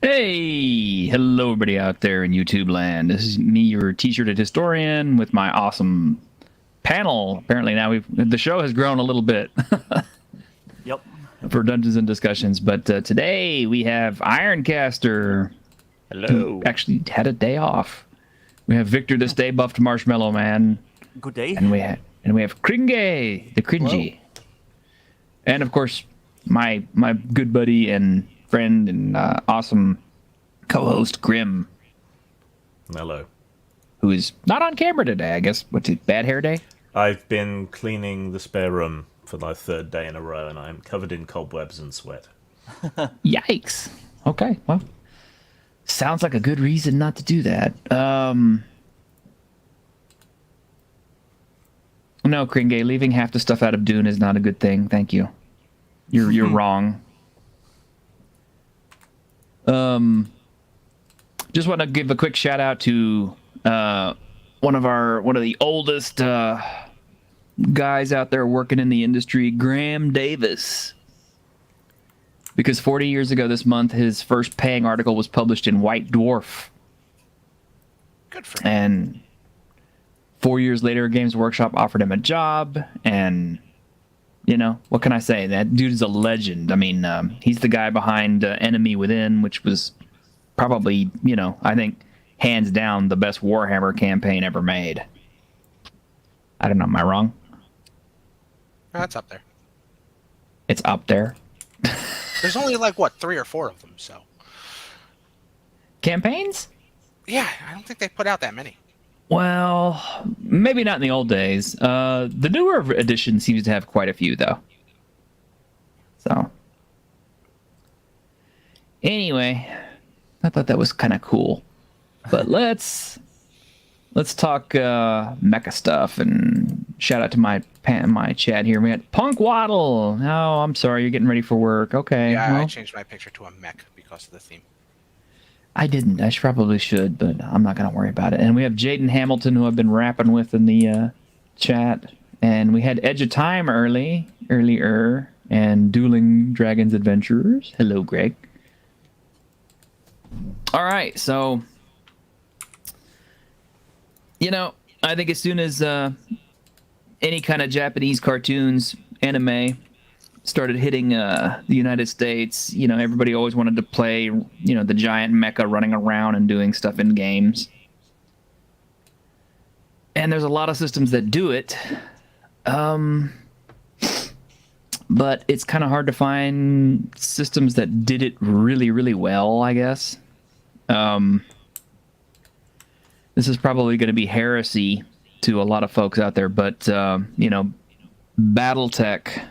Hey, hello everybody out there in YouTube land. This is me, your t-shirted historian, with my awesome panel. Apparently now the show has grown a little bit Yep. for Dungeons and Discussions, but today we have Ironcaster, who Hello. actually had a day off. We have Victor, the Stay Buffed Marshmallow Man, Good day. and we have Kringe, the Cringy, and of course my good buddy and friend and awesome co-host Grim, Hello. who is not on camera today. I guess what's it? Bad hair day. I've been cleaning the spare room for my third day in a row, and I'm covered in cobwebs and sweat. Yikes. Okay, well, sounds like a good reason not to do that. No, Kringe, leaving half the stuff out of Dune is not a good thing. Thank you. You're wrong. Just want to give a quick shout out to one of the oldest guys out there working in the industry, Graham Davis. Because 40 years ago this month, his first paying article was published in White Dwarf. Good for him. And 4 years later, Games Workshop offered him a job, and you know, what can I say? That dude is a legend. I mean, he's the guy behind Enemy Within, which was probably, you know, I think hands down the best Warhammer campaign ever made. I don't know, am I wrong? That's up there. It's up there. There's only like what 3 or 4 of them, so Campaigns? yeah, I don't think they put out that many. Well, maybe not in the old days. The newer edition seems to have quite a few, though. So, anyway, I thought that was kind of cool. But let's talk mecha stuff, and shout out to my chat here. We got Punk Waddle. Oh, I'm sorry, you're getting ready for work. Okay. Yeah, well, I changed my picture to a mech because of the theme. I didn't. I probably should, but I'm not going to worry about it. And we have Jaden Hamilton, who I've been rapping with in the chat. And we had Edge of Time earlier, and Dueling Dragons Adventurers. Hello, Greg. All right, so, you know, I think as soon as any kind of Japanese cartoons, anime, started hitting the United States, you know, everybody always wanted to play, you know, the giant mecha running around and doing stuff in games. And there's a lot of systems that do it. But it's kind of hard to find systems that did it really, really well, I guess. This is probably going to be heresy to a lot of folks out there, but, you know, Battletech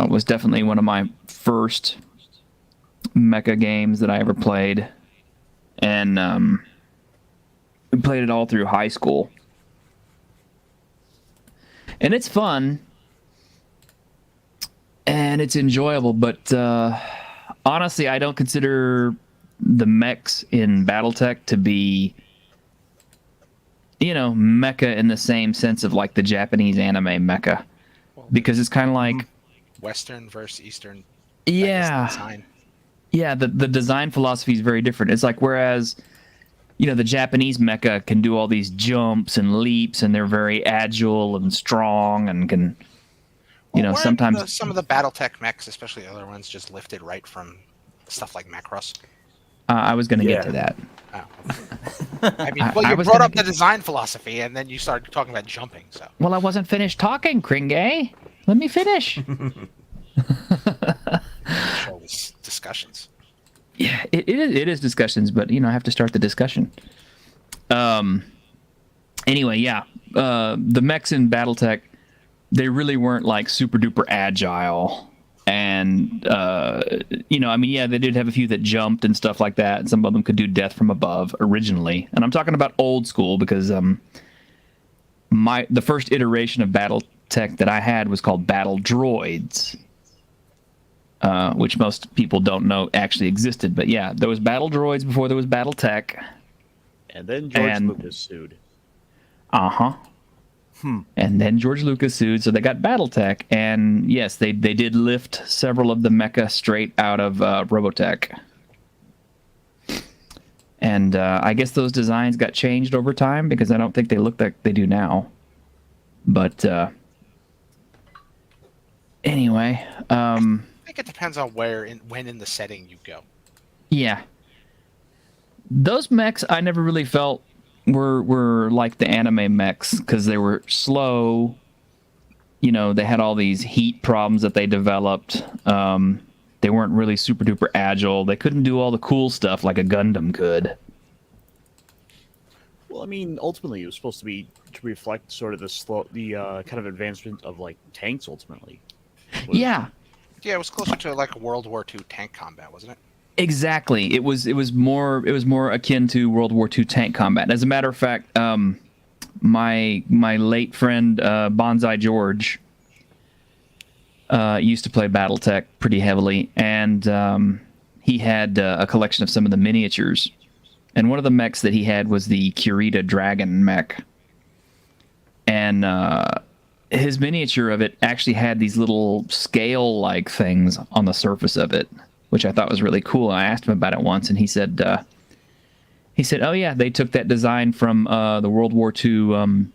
was definitely one of my first mecha games that I ever played. And we played it all through high school. And it's fun. And it's enjoyable, but honestly, I don't consider the mechs in Battletech to be, you know, mecha in the same sense of like the Japanese anime mecha. Because it's kind of like Western versus Eastern. Yeah. Design. Yeah, the design philosophy is very different. It's like, whereas, you know, the Japanese mecha can do all these jumps and leaps, and they're very agile and strong, and can, you know, weren't sometimes some of the BattleTech mechs, especially the other ones, just lifted right from stuff like Macross. I was going to Yeah. get to that. Oh. I mean, well, I you was brought gonna up the design philosophy, and then you started talking about jumping. So Well, I wasn't finished talking, Kringe. Let me finish. show was discussions. Yeah, it is discussions, but, you know, I have to start the discussion. Anyway, yeah, the mechs in Battletech, they really weren't like super duper agile. And, you know, I mean, yeah, they did have a few that jumped and stuff like that. And some of them could do death from above originally. And I'm talking about old school because the first iteration of Battletech that I had was called Battle Droids, which most people don't know actually existed. But yeah, there was Battle Droids before there was Battletech. And then George And- Lucas sued. Uh-huh. And then George Lucas sued, so they got BattleTech. And yes, they did lift several of the mecha straight out of Robotech. And I guess those designs got changed over time because I don't think they look like they do now. But anyway, I think it depends on when in the setting you go. yeah. Those mechs I never really felt were like the anime mechs because they were slow. You know, they had all these heat problems that they developed. They weren't really super duper agile. They couldn't do all the cool stuff like a Gundam could. Well, I mean, ultimately, it was supposed to be to reflect sort of the kind of advancement of like tanks. Ultimately, Yeah, Yeah, it was closer to like a World War II tank combat, wasn't it? exactly. It was more akin to World War II tank combat. As a matter of fact, my late friend Bonsai George used to play BattleTech pretty heavily, and he had a collection of some of the miniatures. And one of the mechs that he had was the Kurita Dragon mech. And his miniature of it actually had these little scale-like things on the surface of it, which I thought was really cool. I asked him about it once, and he said, "Oh yeah, they took that design from the World War II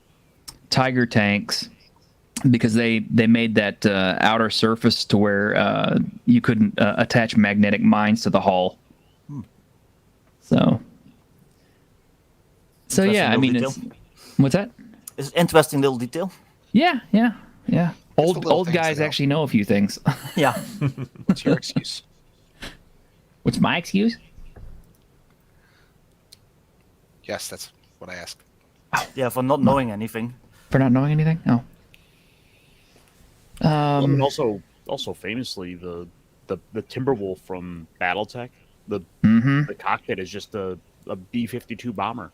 Tiger tanks because they made that outer surface to where you couldn't attach magnetic mines to the hull." So yeah, I mean, it's what's that? It's an interesting little detail. Yeah. little Old things guys to know. actually know a few things. Yeah. What's your excuse? What's my excuse? Yes, that's what I asked. Yeah, for not knowing anything. For not knowing anything? Oh. I mean, also famously, the Timberwolf from BattleTech, the cockpit is just a B-52 bomber.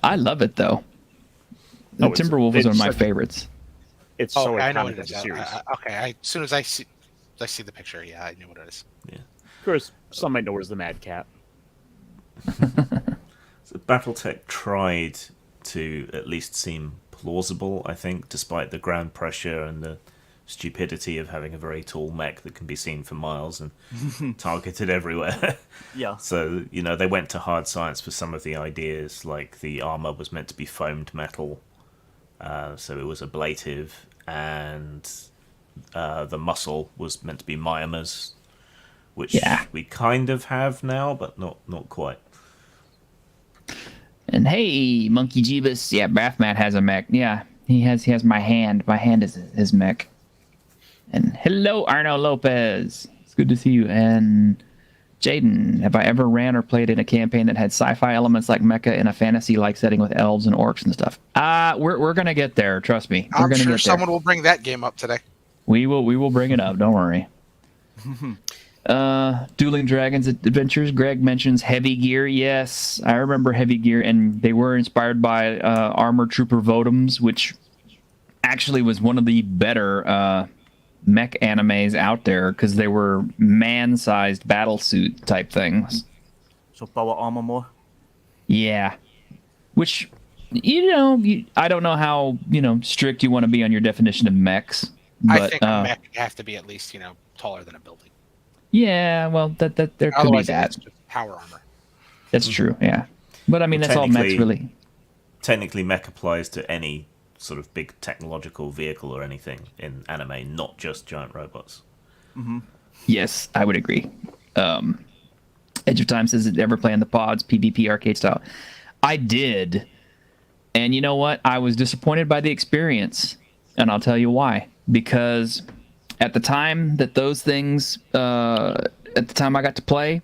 I love it though. The Oh, Timberwolf is one of my such- favorites. It's Oh, so okay, I know what iconic it as is. a series. As soon as I see the picture, yeah, I knew what it is. Of course, some might know it as the Mad Cat. So BattleTech tried to at least seem plausible, I think, despite the ground pressure and the stupidity of having a very tall mech that can be seen for miles and targeted everywhere. Yeah. So, you know, they went to hard science for some of the ideas, like the armor was meant to be foamed metal, so it was ablative, and the muscle was meant to be myomers, which we kind of have now, but not quite. And hey, Monkey Jeebus, yeah, Bathmat has a mech. Yeah, he has my hand. My hand is his mech. And hello, Arno Lopez. It's good to see you. And Jaden, have I ever ran or played in a campaign that had sci-fi elements like Mecha in a fantasy-like setting with elves and orcs and stuff? We're gonna get there. Trust me. We're I'm gonna sure get someone there. will bring that game up today. We will bring it up. Don't worry. Dueling Dragons Adventures. Greg mentions Heavy Gear. Yes, I remember Heavy Gear, and they were inspired by Armor Trooper Votoms, which actually was one of the better mech animes out there because they were man-sized battlesuit type things. So power armor more. Yeah, which I don't know how strict you want to be on your definition of mechs. But, I think a mech would have to be at least taller than a building. yeah, well, that there could be Otherwise, that. it's just power armor. That's true. Yeah, but I mean that's all mechs Technically- really. Technically, mech applies to any sort of big technological vehicle or anything in anime, not just giant robots. Yes, I would agree. Edge of Time says, did you ever play in the pods, PvP arcade style? I did. And you know what? I was disappointed by the experience. And I'll tell you why. Because at the time that those things, at the time I got to play,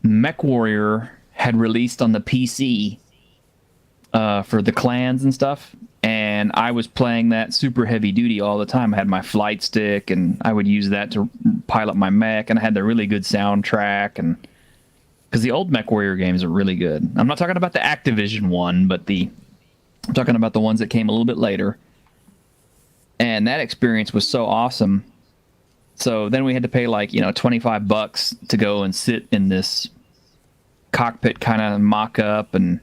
Mechwarrior had released on the PC for the clans and stuff. And I was playing that super heavy duty all the time. I had my flight stick, and I would use that to pilot my mech, and I had the really good soundtrack. And because the old Mechwarrior games are really good. I'm not talking about the Activision one, but I'm talking about the ones that came a little bit later. And that experience was so awesome. So then we had to pay like $25 to go and sit in this cockpit kind of mock-up, and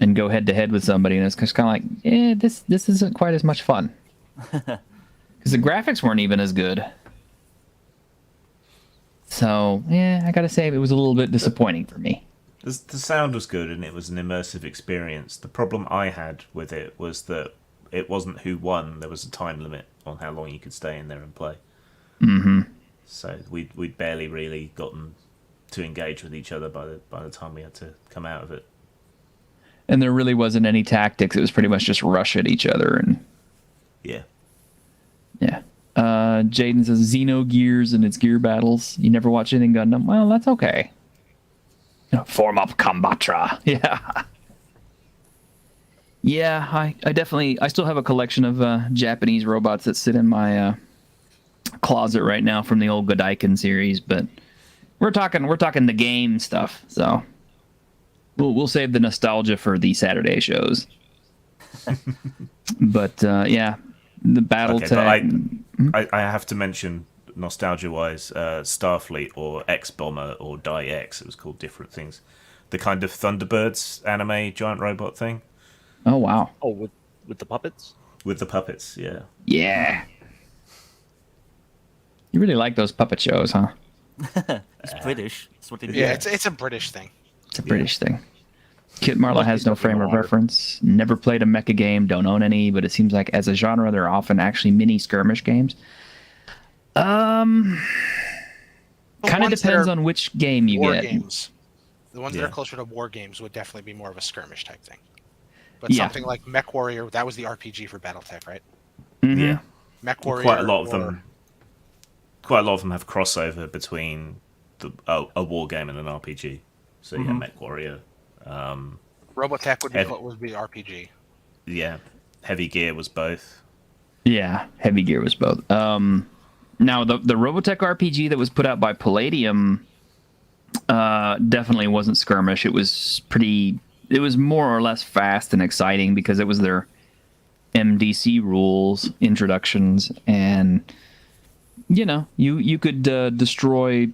and go head to head with somebody, and it's just kind of like, this isn't quite as much fun because the graphics weren't even as good. So I gotta say it was a little bit disappointing for me. The sound was good and it was an immersive experience. The problem I had with it was that it wasn't who won. There was a time limit on how long you could stay in there and play. Mm-hmm. So we'd barely really gotten to engage with each other by the time we had to come out of it. And there really wasn't any tactics. It was pretty much just rush at each other and Yeah. yeah. Jaden says Xenogears and its gear battles. You never watch anything Gundam? Well, that's okay. Form up Combatra. Yeah. Yeah, I still have a collection of Japanese robots that sit in my closet right now from the old Godaiken series, but we're talking the game stuff, so we'll save the nostalgia for the Saturday shows. But yeah, the Battletech. I have to mention, nostalgia-wise, Starfleet or X-Bomber or Die-X, it was called different things. The kind of Thunderbirds anime giant robot thing. Oh, wow. Oh, with the puppets? With the puppets, yeah. Yeah. You really like those puppet shows, huh? It's British. That's what they do. Yeah, it's a British thing. It's a British thing. Kit Marlowe has no frame of reference. Never played a mecha game. Don't own any. But it seems like as a genre, they're often actually mini skirmish games. Kind of depends on which game you war get. Games. The ones that Yeah. are closer to war games would definitely be more of a skirmish type thing. But Yeah. something like Mechwarrior, that was the RPG for BattleTech, right? Mhm. Yeah. Mechwarrior. Quite a lot of them have crossover between a war game and an RPG. So yeah, Mechwarrior. Robotech would be Heavy- would be RPG. Yeah, Heavy Gear was both. Yeah, Heavy Gear was both. Now the Robotech RPG that was put out by Palladium definitely wasn't skirmish. It was more or less fast and exciting because it was their MDC rules introductions, and you could destroy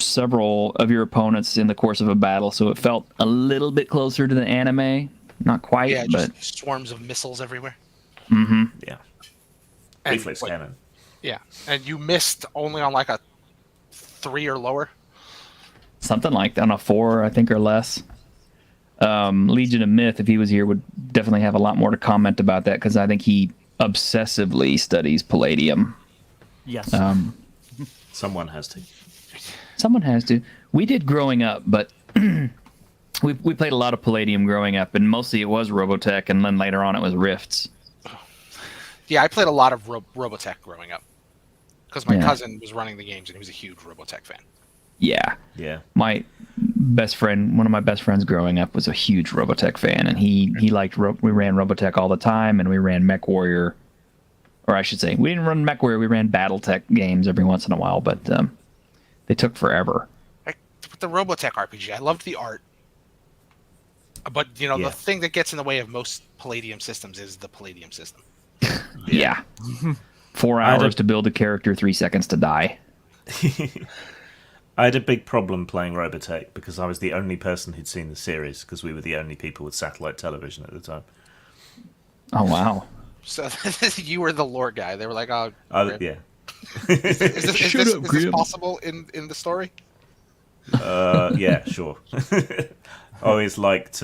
several of your opponents in the course of a battle, so it felt a little bit closer to the anime. Not quite, Yeah, but just swarms of missiles everywhere. Yeah, And, reflex cannon. Yeah, and you missed only on like a 3 or lower. something like that on a 4, I think, or less. Legion of Myth, if he was here, would definitely have a lot more to comment about that because I think he obsessively studies Palladium. Yes. Someone has to. Someone has to. We did growing up, but we played a lot of Palladium growing up, and mostly it was Robotech, and then later on it was Rifts. Yeah, I played a lot of Robotech growing up because my Yeah. cousin was running the games and he was a huge Robotech fan. Yeah. Yeah. One of my best friends growing up was a huge Robotech fan, and he liked we ran Robotech all the time, and we ran Mechwarrior, or I should say, we didn't run Mechwarrior, we ran BattleTech games every once in a while, but they took forever. With the Robotech RPG, I loved the art, but Yeah. the thing that gets in the way of most Palladium systems is the Palladium system. Yeah. 4 hours to build a character, 3 seconds to die. I had a big problem playing Robotech because I was the only person who'd seen the series because we were the only people with satellite television at the time. Oh, wow. So you were the lore guy. They were like, "Oh, Grim. Yeah. is this Shut up, Grim." possible in the story?" Yeah, sure. I always liked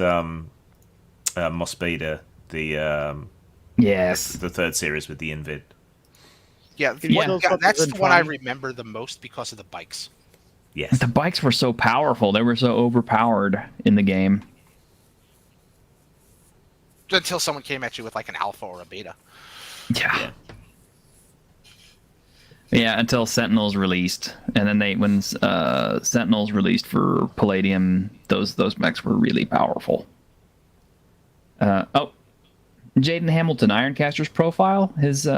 Mospeda, Yes. the third series with the Invid. Yeah, Yeah. that's the one I remember the most because of the bikes. Yes. The bikes were so powerful. They were so overpowered in the game. Until someone came at you with like an alpha or a beta. Yeah. Yeah, until Sentinels released, and then when Sentinels released for Palladium, those mechs were really powerful. Jaden Hamilton, Ironcaster's profile.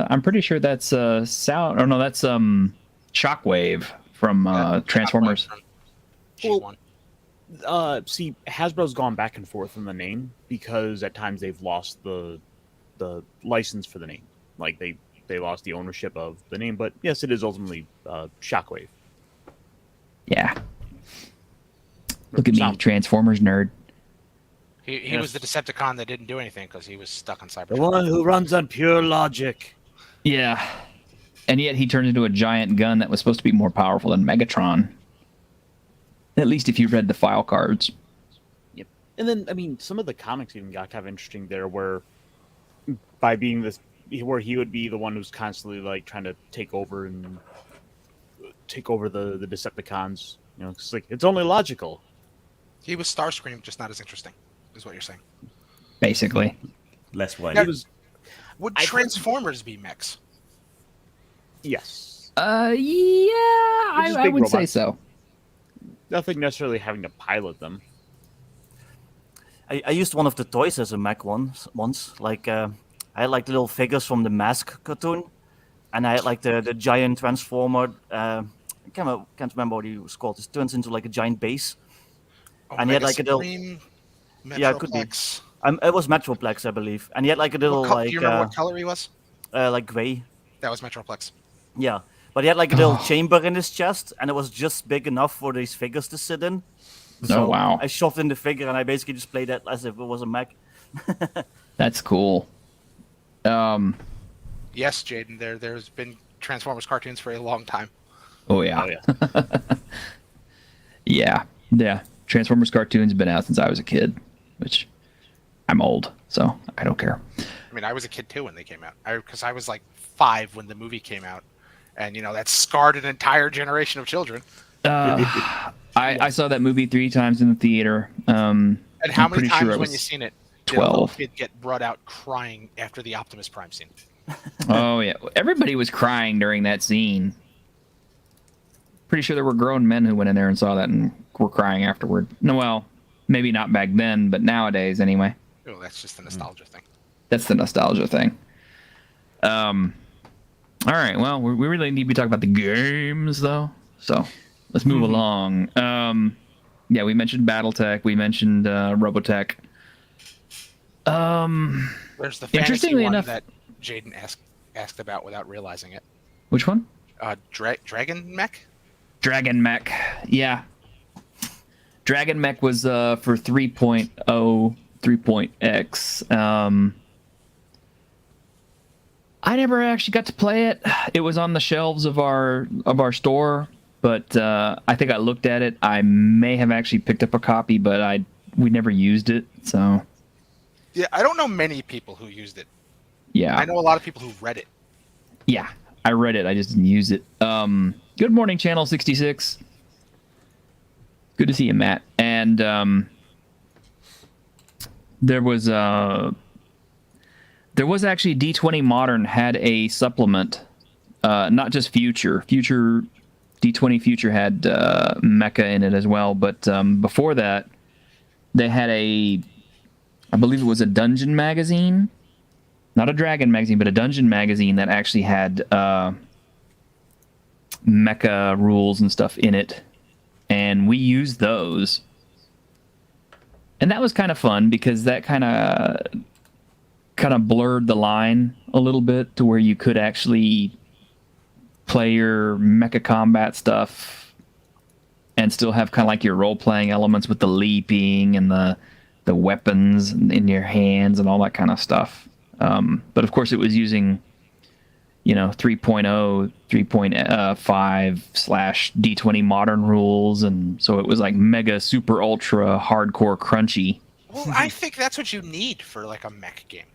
I'm pretty sure that's Sound. Or no, that's Shockwave from Transformers. G1. See, Hasbro's gone back and forth on the name because at times they've lost the license for the name. Like they lost the ownership of the name, but yes, it is ultimately Shockwave. Yeah. Look at me, Sound. Transformers nerd. He was the Decepticon that didn't do anything because he was stuck on Cybertron. The one who runs on pure logic. Yeah. And yet he turned into a giant gun that was supposed to be more powerful than Megatron. At least if you read the file cards. Yep. And then, I mean, some of the comics even got kind of interesting there, where by being this, where he would be the one who's constantly like trying to take over the Decepticons. You know, it's like it's only logical. He was Starscream, just not as interesting, is what you're saying. Basically. Less weight. Now, He was would Transformers be mechs? yes, Yeah, just I big would say robots. so. nothing necessarily having to pilot them. I used one of the toys as a mech once. Like I had like the little figures from the Mask cartoon, and I had like the giant transformer. I can't remember what he was called. It turns into like a giant base. And he had like a little. Supreme, Yeah, it could be. Metroplex. It was Metroplex, I believe, and he had like a little Do you remember what color he was? like gray. That was Metroplex. Yeah, but he had like a little chamber in his chest, and it was just big enough for these figures to sit in. So wow. I shoved in the figure, and I basically just played it as if it was a mech. That's cool. Yes, Jaden. There's been Transformers cartoons for a long time. Oh yeah. Oh yeah. Yeah. Transformers cartoons been out since I was a kid, which I'm old, so I don't care. I mean, I was a kid too when they came out. Because I was like 5 when the movie came out, and that scarred an entire generation of children. I saw that movie 3 times in the theater. And how I'm many pretty sure times I when was you seen it did a little 12. kid get brought out crying after the Optimus Prime scene? Oh yeah, everybody was crying during that scene. Pretty sure there were grown men who went in there and saw that and were crying afterward. No, well, maybe not back then, but nowadays anyway. Oh, that's just a nostalgia thing. That's the nostalgia thing. All right, well, we really need to be talking about the games though, so let's move along. Yeah, we mentioned BattleTech, we mentioned Robotech. There's the fantasy Interestingly one enough- that Jaden asked about without realizing it. Which one? Dragon Mech? Dragon Mech. Yeah. Dragon Mech was for 3.0, 3.x. I never actually got to play it. It was on the shelves of our store, but I think I looked at it. I may have actually picked up a copy, but we never used it. So Yeah, I don't know many people who used it. yeah, I know a lot of people who read it. yeah, I read it. I just didn't use it. Good morning, Channel 66. Good to see you, Matt. And there was actually D20 Modern had a supplement, not just Future. D20 Future had Mecha in it as well, but before that, they had I believe it was a Dungeon magazine, not a Dragon magazine, but a Dungeon magazine that actually had Mecha rules and stuff in it, and we used those, and that was kind of fun because that kind of blurred the line a little bit to where you could actually play your mecha combat stuff and still have kind of like your role-playing elements with the leaping and the weapons in your hands and all that kind of stuff. But of course it was using 3.0, 3.5/D20 modern rules, and so it was like mega super ultra hardcore crunchy. Well, I think that's what you need for like a mech game.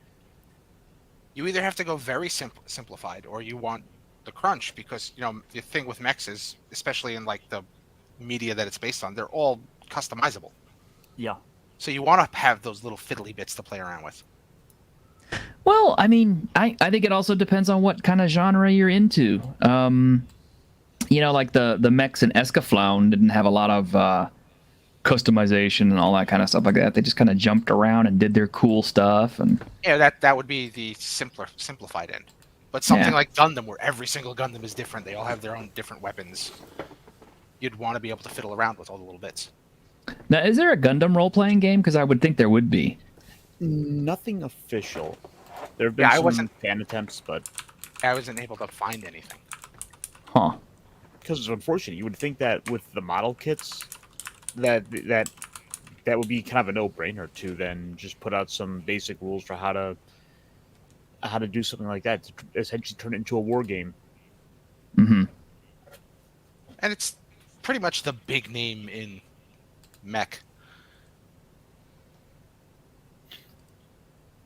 You either have to go very simplified, or you want the crunch, because the thing with mechs is, especially in like the media that it's based on, they're all customizable. Yeah. So you want to have those little fiddly bits to play around with. Well, I mean, I think it also depends on what kind of genre you're into. Like the mechs in Escaflown didn't have a lot of customization and all that kind of stuff like that. They just kind of jumped around and did their cool stuff. And Yeah, that would be the simplified end. But something Yeah. like Gundam, where every single Gundam is different, they all have their own different weapons. You'd want to be able to fiddle around with all the little bits. now, is there a Gundam role-playing game? Because I would think there would be. Nothing official. There have been Yeah, I some wasn't- fan attempts, but I wasn't able to find anything. Huh. because it's unfortunate, you would think that with the model kits, that that would be kind of a no-brainer to then just put out some basic rules for how to do something like that to essentially turn it into a war game. Mm-hmm. And it's pretty much the big name in mech.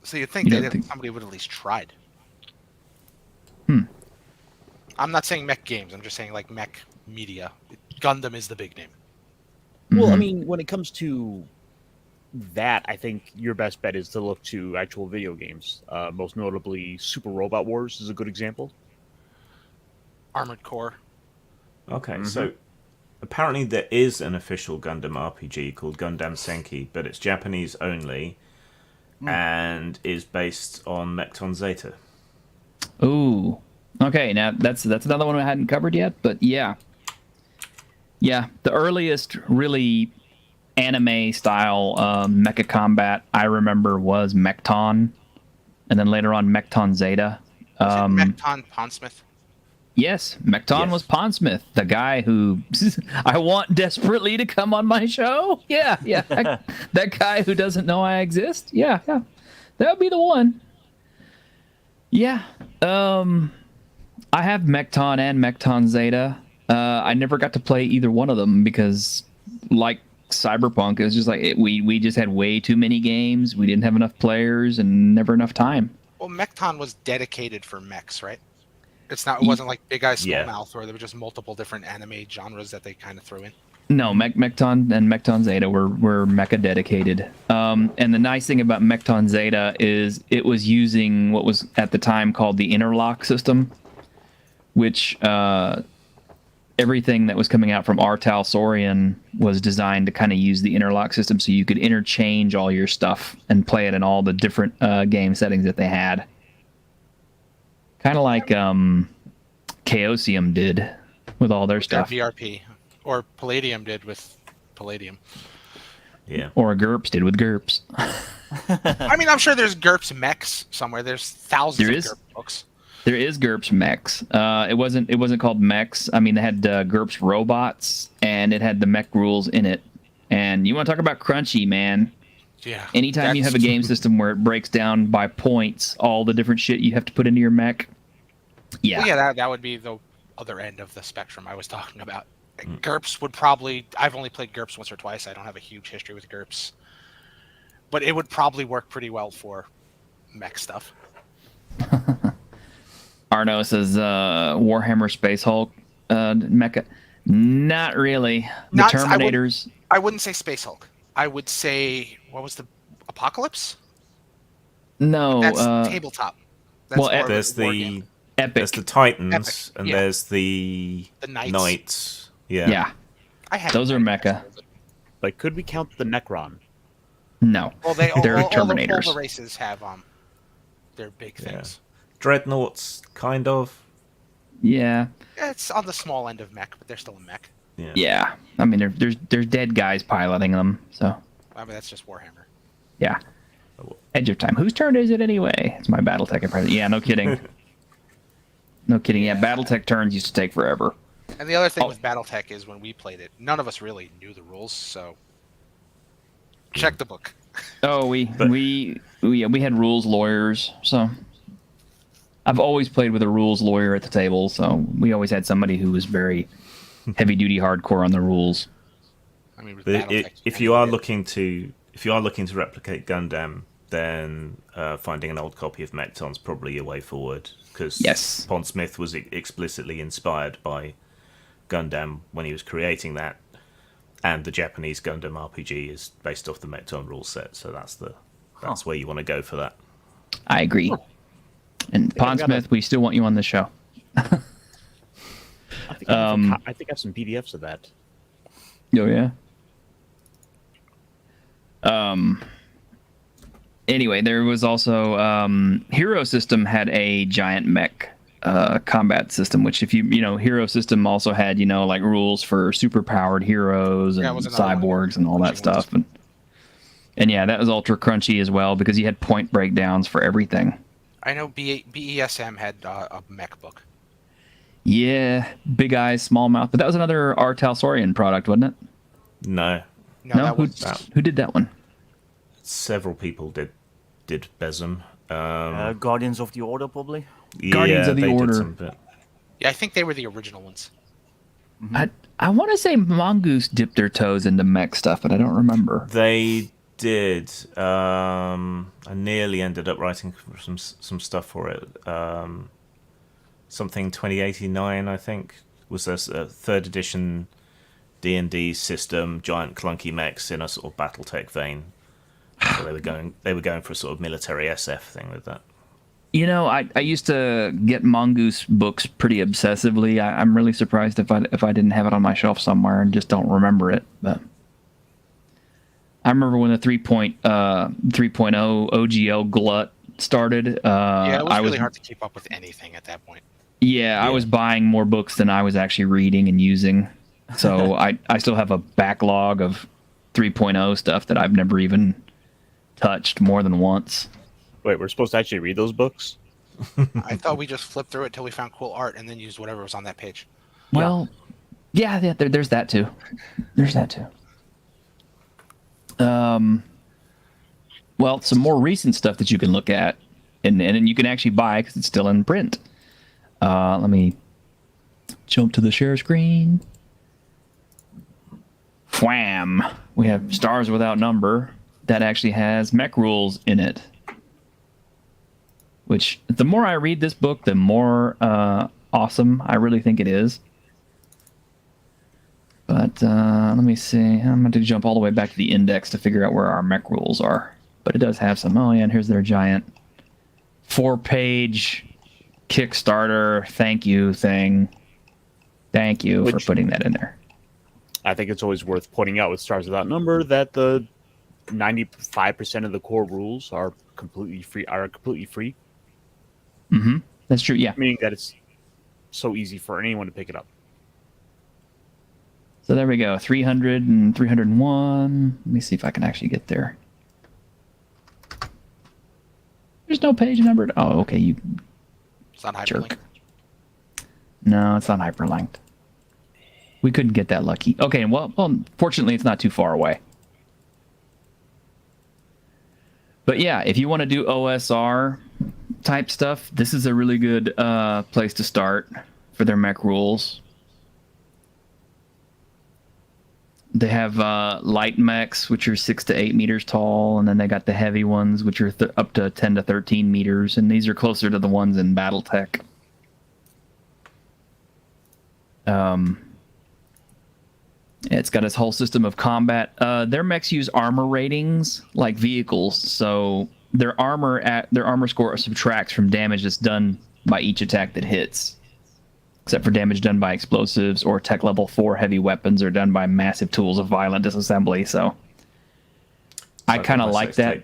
So you'd think You that don't think- somebody would at least tried. Hmm. I'm not saying mech games. I'm just saying like mech media. Gundam is the big name. Well, I Mhm. mean, when it comes to that, I think your best bet is to look to actual video games. Most notably, Super Robot Wars is a good example. Armored Core. Okay, so apparently there is an official Gundam RPG called Gundam Senki, but it's Japanese only and is based on Mechton Zeta. Ooh. Okay, now that's another one I hadn't covered yet, but yeah. Yeah, the earliest really anime style mecha combat I remember was Mechton, and then later on Mechton Zeta. Was it Mechton Pondsmith? Yes, Mechton Yes. was Pondsmith, the guy who I want desperately to come on my show. Yeah, yeah. That guy who doesn't know I exist. Yeah, yeah. That would be the one. Yeah. I have Mechton and Mechton Zeta. I never got to play either one of them because, like Cyberpunk, it was just like we just had way too many games. We didn't have enough players and never enough time. Well, Mechton was dedicated for mechs, right? It wasn't like Big Eye Small Yeah. Mouth, where there were just multiple different anime genres that they kind of threw in. No, Mechton and Mechton Zeta were mecha dedicated. And the nice thing about Mechton Zeta is it was using what was at the time called the interlock system, which everything that was coming out from Artal Saurian was designed to kind of use the interlock system so you could interchange all your stuff and play it in all the different game settings that they had. Kind of like Chaosium did with all their Their stuff. VRP, or Palladium did with Palladium. Yeah. Or GURPS did with GURPS. I mean, I'm sure there's GURPS mechs somewhere. There's thousands There of is. GURPS books. There is GURPS mechs. It wasn't called mechs. I mean, they had GURPS robots, and it had the mech rules in it. And you want to talk about crunchy, man? Yeah. Anytime you have a game system where it breaks down by points, all the different shit you have to put into your mech. Yeah. Well, yeah, that would be the other end of the spectrum I was talking about. GURPS would probably... I've only played GURPS once or twice. I don't have a huge history with GURPS. But it would probably work pretty well for mech stuff. Arno says Warhammer Space Hulk mecha. Not really. The Not- Terminators. I wouldn't say Space Hulk. I would say... What was the... Apocalypse? No. That's tabletop. That's well, more of a There's war the game. Epic. there's the Titans Epic, and yeah. there's the The Knights. Knights. Yeah. Yeah. I had Those are mecha. Like, could we count the Necron? No. Well, they're They're all Terminators. the races have their big Yeah. things. Dreadnoughts, kind of. Yeah. Yeah, it's on the small end of mech, but they're still a mech. Yeah. Yeah. I mean, there's dead guys piloting them. So, I mean, that's just Warhammer. yeah. Edge of Time. Whose turn is it anyway? It's my BattleTech impression. Yeah, no kidding. No kidding. Yeah, BattleTech turns used to take forever. And the other thing Oh. with BattleTech is when we played it, none of us really knew the rules, so check the book. Oh, we had rules lawyers, so I've always played with a rules lawyer at the table, so we always had somebody who was very heavy duty hardcore on the rules. I mean, with But BattleTech, if you you are can- looking to replicate Gundam, then finding an old copy of Mechton's probably your way forward, because Yes. Pondsmith was explicitly inspired by Gundam when he was creating that, and the Japanese Gundam RPG is based off the Mechton rule set, so that's where you want to go for that. I agree. And I got Pondsmith, we still want you on the show. I think I have some PDFs of that. Oh yeah. Anyway, there was also Hero System had a giant mech combat system, which if Hero System also had like rules for super powered heroes and Yeah, it was another one of the cyborgs and all that crunchy stuff, and yeah, that was ultra crunchy as well because you had point breakdowns for everything. I know BESM had a mech book. Yeah, big eyes, small mouth, but that was another Artal Saurian product, wasn't it? No, No, No, that was who did that one? Several people did Besum. Guardians of the Order, probably. Guardians of the they Order. did some bit. yeah. I think they were the original ones. I want to say Mongoose dipped their toes into mech stuff, but I don't remember. They did. I nearly ended up writing some stuff for it. Something 2089, I think, was this third edition D&D system, giant clunky mechs in a sort of BattleTech vein. So they were going for a sort of military SF thing with that. You know, I used to get Mongoose books pretty obsessively. I'm really surprised if I didn't have it on my shelf somewhere and just don't remember it. But I remember when the 3.0 OGL glut started. Yeah, it was I really hard to keep up with anything at that point. Yeah, I was buying more books than I was actually reading and using. So I still have a backlog of 3.0 stuff that I've never even touched more than once. Wait, we're supposed to actually read those books? I thought we just flipped through it till we found cool art and then used whatever was on that page. Well, yeah, there's that too. There's that too. Well, some more recent stuff that you can look at, and you can actually buy because it's still in print. Let me jump to the share screen. Wham! We have Stars Without Number that actually has mech rules in it. Which, the more I read this book, the more awesome I really think it is. But let me see. I'm going to jump all the way back to the index to figure out where our mech rules are. But it does have some. Oh, yeah, and here's their giant 4-page Kickstarter thank you thing. Thank you for putting that in there. I think it's always worth pointing out with Stars Without Number that the 95% of the core rules are completely free. Mm-hmm. That's true, yeah. Meaning that it's so easy for anyone to pick it up. So there we go. 300 and 301. Let me see if I can actually get there. There's no page numbered. Oh, okay, you It's not hyperlinked. jerk. No, it's not hyperlinked. We couldn't get that lucky. Okay, well, fortunately, it's not too far away. But yeah, if you want to do OSR type stuff, this is a really good place to start for their mech rules. They have light mechs, which are 6 to 8 meters tall, and then they got the heavy ones, which are up to 10 to 13 meters, and these are closer to the ones in BattleTech. It's got its whole system of combat. Their mechs use armor ratings like vehicles, so their armor score subtracts from damage that's done by each attack that hits, except for damage done by explosives or tech level 4 heavy weapons or done by massive tools of violent disassembly. So I kind of like that.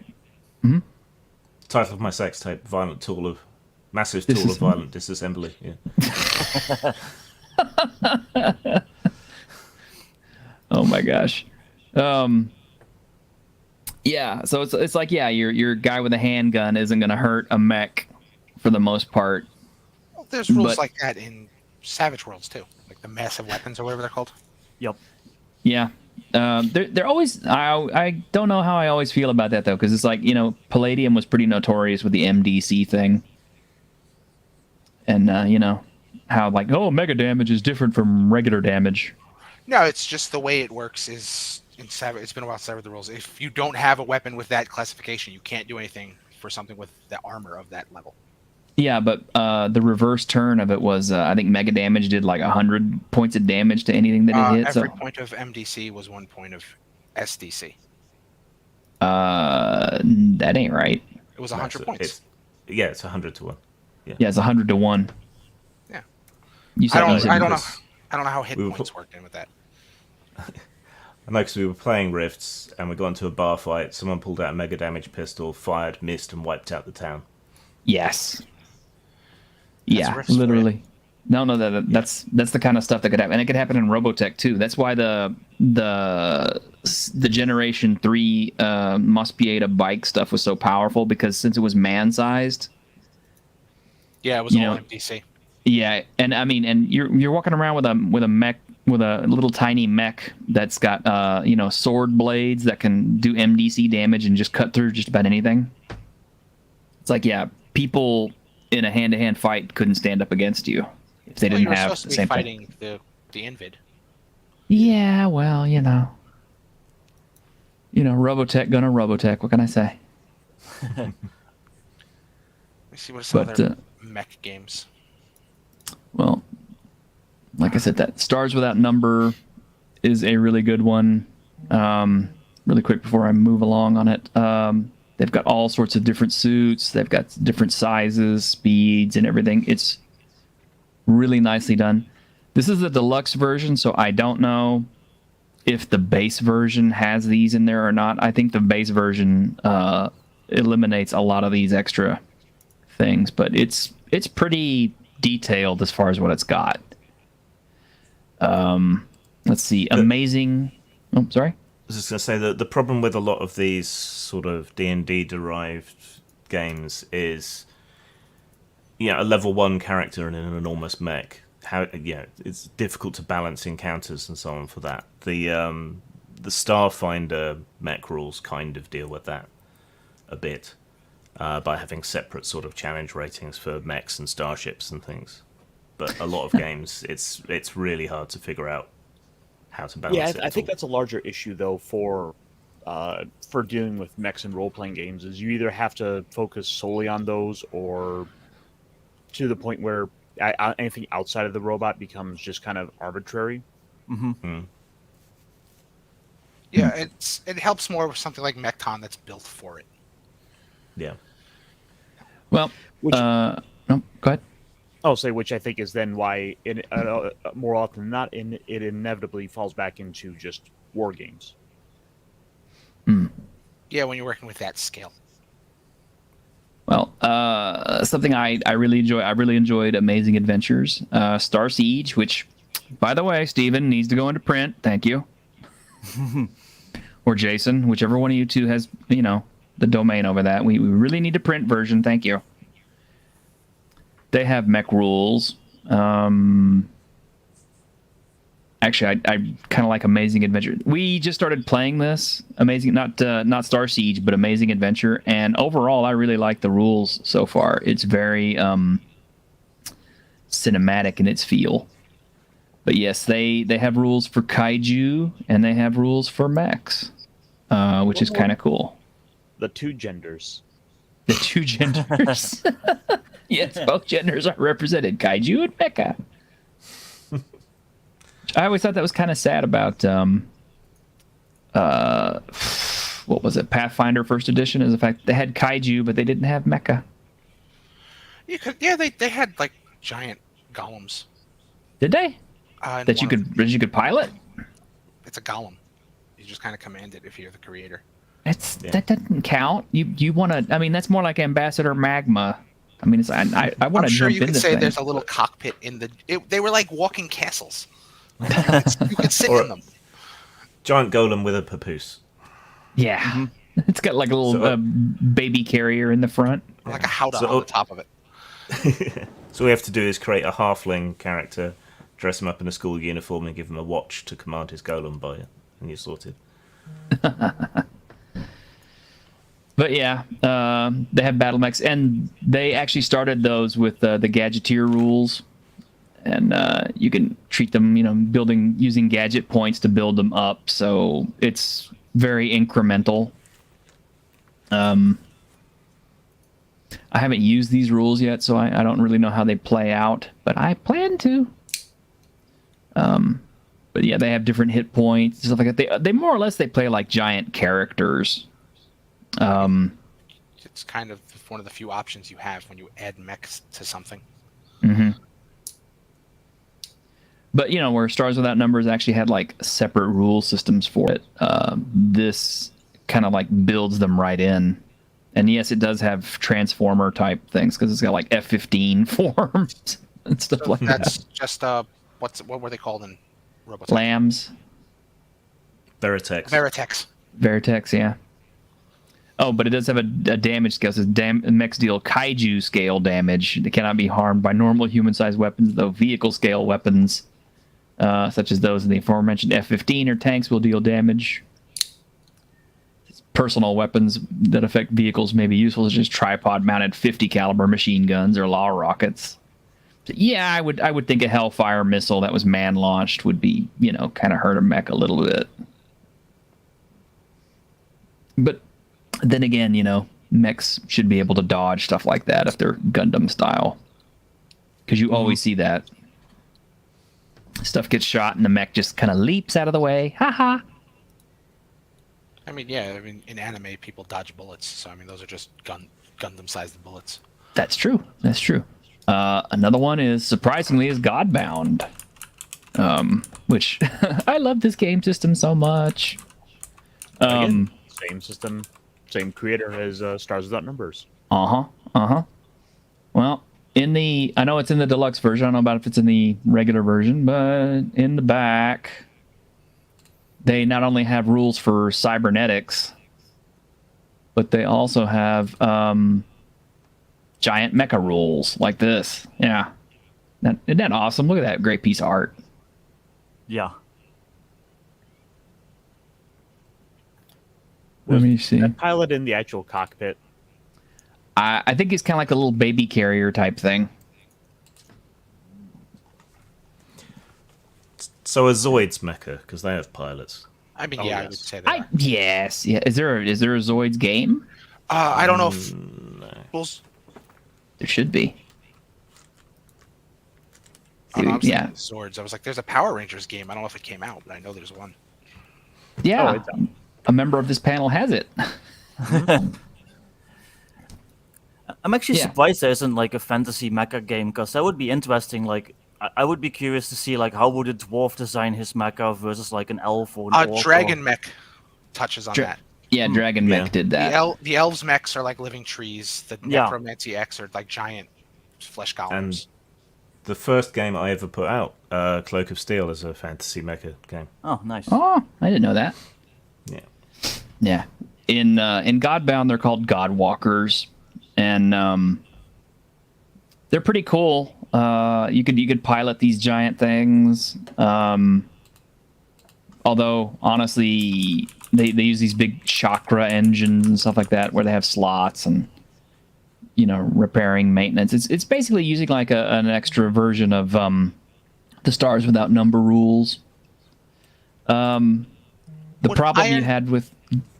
Title of my sex tape: massive tool of violent disassembly. Yeah. Oh my gosh. Yeah, so it's like, yeah, your guy with a handgun isn't going to hurt a mech for the most part. Well, there's rules like that in Savage Worlds too, like the massive weapons or whatever they're called. Yep. Yeah. They're always, I don't know how I always feel about that though, because it's like, Palladium was pretty notorious with the MDC thing. And, how like, oh, mega damage is different from regular damage. No, it's just the way it works is in Savage. It's been a while since I read the rules. If you don't have a weapon with that classification, you can't do anything for something with the armor of that level. Yeah, but the reverse turn of it was, I think mega damage did like 100 points of damage to anything that it hit. Every point of MDC was 1 point of SDC. That ain't right. It was 100 points. It's 100 to 1. Yeah, it's 100 to 1. Yeah. You said I don't know how hit points worked in with that. I know, because we were playing Rifts and we got into a bar fight. Someone pulled out a mega damage pistol, fired, missed, and wiped out the town. Yes. Yeah, Rifts literally. No, that's the kind of stuff that could happen, and it could happen in Robotech too. That's why the Generation 3 Mospieta bike stuff was so powerful, because since it was man-sized. Yeah, it was all MDC. Yeah, and I mean, and you're walking around with a mech with a little tiny mech that's got sword blades that can do MDC damage and just cut through just about anything. It's like, yeah, people in a hand-to-hand fight couldn't stand up against you if they didn't you were have supposed the to be same thing. fighting the Invid. Yeah, well, Robotech gonna Robotech. What can I say? Let me see what some other mech games. Well, like I said, that Stars Without Number is a really good one. Really quick before I move along on it, they've got all sorts of different suits. They've got different sizes, speeds, and everything. It's really nicely done. This is the deluxe version, so I don't know if the base version has these in there or not. I think the base version eliminates a lot of these extra things, but it's pretty detailed as far as what it's got. Let's see. Amazing. Oh, sorry. I was just going to say that the problem with a lot of these sort of D&D derived games is, a level 1 character and an enormous mech. It's difficult to balance encounters and so on for that. The Starfinder mech rules kind of deal with that a bit by having separate sort of challenge ratings for mechs and starships and things. But a lot of games, it's really hard to figure out how to balance it. I think that's a larger issue though for dealing with mechs and role playing games. Is you either have to focus solely on those, or to the point where anything outside of the robot becomes just kind of arbitrary. Yeah, it helps more with something like MechCon that's built for it. Yeah. Well, no, go ahead. I'll say, which I think is then why it more often than not, it inevitably falls back into just war games. Yeah, when you're working with that scale. Well, something I really enjoy. I really enjoyed Amazing Adventures, Star Siege, which, by the way, Steven needs to go into print. Thank you. Or Jason, whichever one of you two has, the domain over that. We really need a print version. Thank you. They have mech rules. Actually, I kind of like Amazing Adventure. We just started playing this not Star Siege, but Amazing Adventure, and overall, I really like the rules so far. It's very cinematic in its feel. But yes, they have rules for kaiju and they have rules for mechs, which is kind of cool. The two genders. The two genders. Yes, both genders are represented, kaiju and mecha. I always thought that was kind of sad about what was it, Pathfinder First Edition, is the fact they had kaiju but they didn't have mecha. They had like giant golems. Did they? That you could pilot? It's a golem. You just kind of command it if you're the creator. That doesn't count. You want to? I mean, that's more like Ambassador Magma. I mean, I want to jump in this thing. I'm sure you could say there's a little cockpit in the. They were like walking castles. You could sit in them. Giant golem with a papoose. Yeah, it's got like a little baby carrier in the front, like a howdah on the top of it. So all we have to do is create a halfling character, dress him up in a school uniform, and give him a watch to command his golem by, and you're sorted. But yeah, they have battle mechs, and they actually started those with the gadgeteer rules, and you can treat them, using gadget points to build them up. So it's very incremental. I haven't used these rules yet, so I don't really know how they play out, but I plan to. But yeah, they have different hit points, stuff like that. They more or less they play like giant characters. It's kind of one of the few options you have when you add mechs to something. Mm-hmm. But where Stars Without Numbers actually had like separate rule systems for it, this kind of like builds them right in. And yes, it does have transformer type things because it's got like F-15 forms and stuff like that. That's just what were they called in Robotech? Lambs. Veritex, yeah. Oh, but it does have a damage scale. It says mechs deal kaiju scale damage. They cannot be harmed by normal human-sized weapons, though vehicle scale weapons such as those in the aforementioned F-15 or tanks will deal damage. Personal weapons that affect vehicles may be useful, such as tripod-mounted 50 caliber machine guns or law rockets. So yeah, I would think a Hellfire missile that was man-launched would be, kind of hurt a mech a little bit. But then again, mechs should be able to dodge stuff like that if they're Gundam style. Because you always see that. Stuff gets shot and the mech just kind of leaps out of the way. Ha-ha! I mean, yeah. I mean, in anime, people dodge bullets, so I mean, those are just Gundam-sized bullets. That's true. That's true. Another one is, surprisingly, is Godbound. Which, I love this game system so much. Again, same system, same creator as Stars Without Numbers. Well, I know it's in the deluxe version. I don't know about if it's in the regular version, but in the back, they not only have rules for cybernetics, but they also have giant mecha rules like this. Yeah. Isn't that awesome? Look at that great piece of art. Yeah. Let me see. That pilot in the actual cockpit. I think he's kind of like a little baby carrier type thing. So are Zoids mecha, because they have pilots. I mean, Oh, yeah, I yes. would say that. Yes. Yeah. Is there a Zoids game? I don't know if No. rules. There should be. Oh, no, I was Yeah. thinking Swords. I was like, there's a Power Rangers game. I don't know if it came out, but I know there's one. Yeah. Oh, it's out. A member of this panel has it. I'm actually Yeah. surprised there isn't like a fantasy mecha game, because that would be interesting. Like, I would be curious to see like how would a dwarf design his mecha versus like an elf or an orc. Dragon Mech touches on Dra- that. Yeah, Dragon Yeah. Mech did that. The elves mechs are like living trees. The Yeah. necromancy X are like giant flesh golems. The first game I ever put out, Cloak of Steel, is a fantasy mecha game. Oh, nice. Oh, I didn't know that. Yeah. Yeah. In Godbound, they're called Godwalkers, and they're pretty cool. You could pilot these giant things. Although honestly, they use these big chakra engines and stuff like that, where they have slots and repairing maintenance. It's basically using like an extra version of the Stars Without Number rules. The Would problem you Iron- had with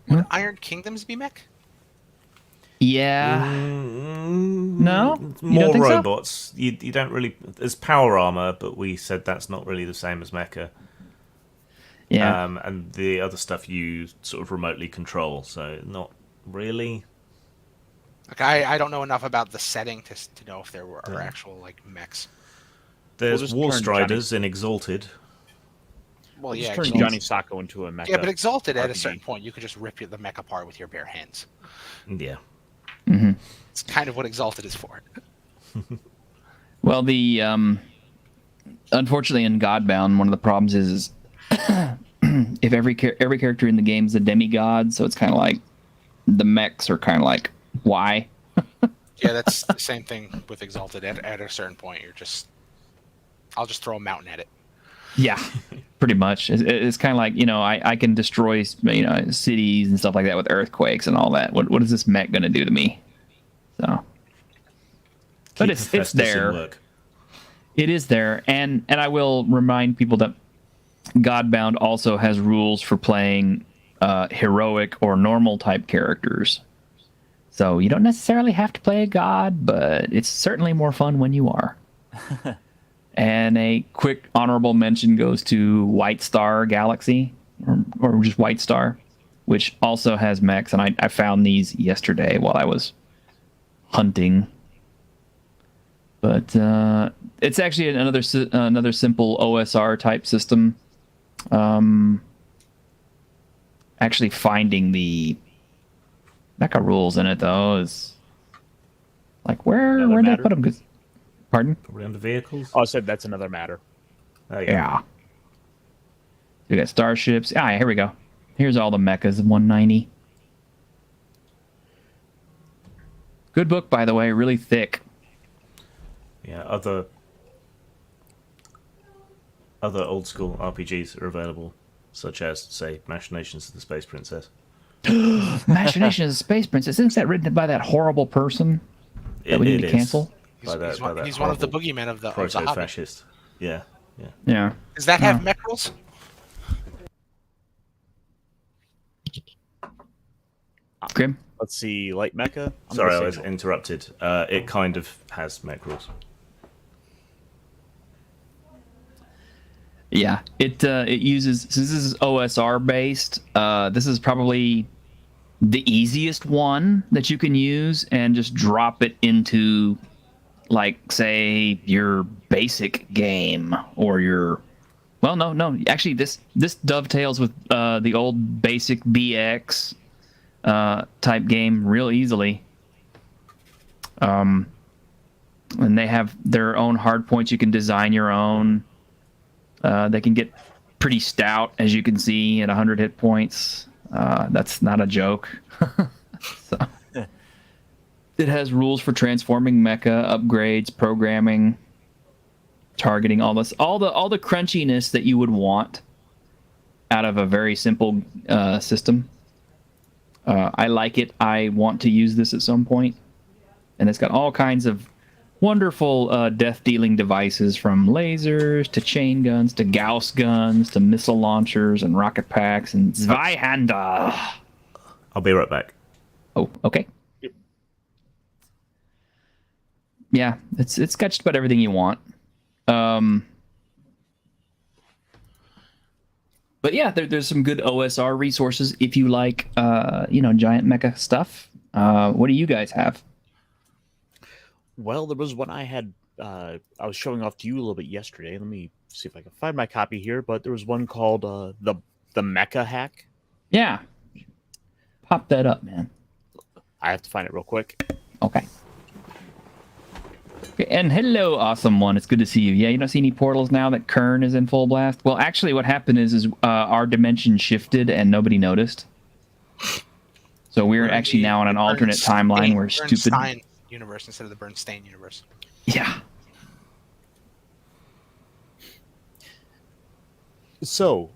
Would Iron Kingdoms be mech? yeah. No? You don't More think so? robots. You don't really. There's power armor, but we said that's not really the same as mecha. Yeah. And the other stuff you sort of remotely control, so not really. Like I don't know enough about the setting to know if there are actual like mechs. There's just War turn Striders in Exalted. Well, Just yeah, turn Exalted. Johnny Sacco into a mecha. Yeah, but Exalted at a RPG. certain point, you could just rip the mech apart with your bare hands. Yeah. It's kind of what Exalted is for. Well, the unfortunately in Godbound, one of the problems is if every character in the game is a demigod, so it's kind of like the mechs are kind of like why? Yeah, that's the same thing with Exalted. At a certain point, I'll just throw a mountain at it. Yeah, pretty much. It's kind of like I can destroy cities and stuff like that with earthquakes and all that. What is this mech gonna do to me? So, but Keep it's Hephaestus in there. work. It is there, and I will remind people that Godbound also has rules for playing heroic or normal type characters. So you don't necessarily have to play a god, but it's certainly more fun when you are. And a quick honorable mention goes to White Star Galaxy, or just White Star, which also has mechs, and I found these yesterday while I was hunting. But it's actually another simple OSR type system. Actually finding the mecha rules in it though is like where did I matter? put them? Pardon? Probably under vehicles. Oh, I said that's another matter. Oh, Yeah. We got starships. Ah, here we go. Here's all the mechas of 190. Good book, by the way. Really thick. Yeah, other other old school RPGs are available, such as, say, Machinations of the Space Princess. Machinations of the Space Princess. Isn't that written by that horrible person that we need to cancel? He's one of the boogeymen of the Hobbit. Proto-fascist. Yeah. Yeah. Does that have mech rules? Grim? Let's see, Light Mecha. Sorry, I was interrupted. It kind of has mech rules. Yeah, it uses, since this is OSR based, this is probably the easiest one that you can use and just drop it into, like, say, your basic game or your, well, no, actually this dovetails with the old basic BX type game real easily. And they have their own hard points. You can design your own. They can get pretty stout, as you can see, at 100 hit points. That's not a joke. So, it has rules for transforming mecha, upgrades, programming, targeting, all this, all the crunchiness that you would want out of a very simple system. I like it. I want to use this at some point, and it's got all kinds of wonderful death-dealing devices, from lasers to chain guns to Gauss guns to missile launchers and rocket packs and Zweihander. I'll be right back. Oh, okay. Yeah, it's got just about everything you want. But yeah, there's some good OSR resources if you like, giant mecha stuff. What do you guys have? Well, there was one I had. I was showing off to you a little bit yesterday. Let me see if I can find my copy here. But there was one called the Mecha Hack. Yeah, pop that up, man. I have to find it real quick. Okay. And hello, awesome one. It's good to see you. Yeah, you don't see any portals now that Kern is in full blast? Well, actually, what happened is our dimension shifted and nobody noticed. So we're actually now on an alternate timeline where stupid Bernstein universe instead of the Bernstein universe. Yeah. So,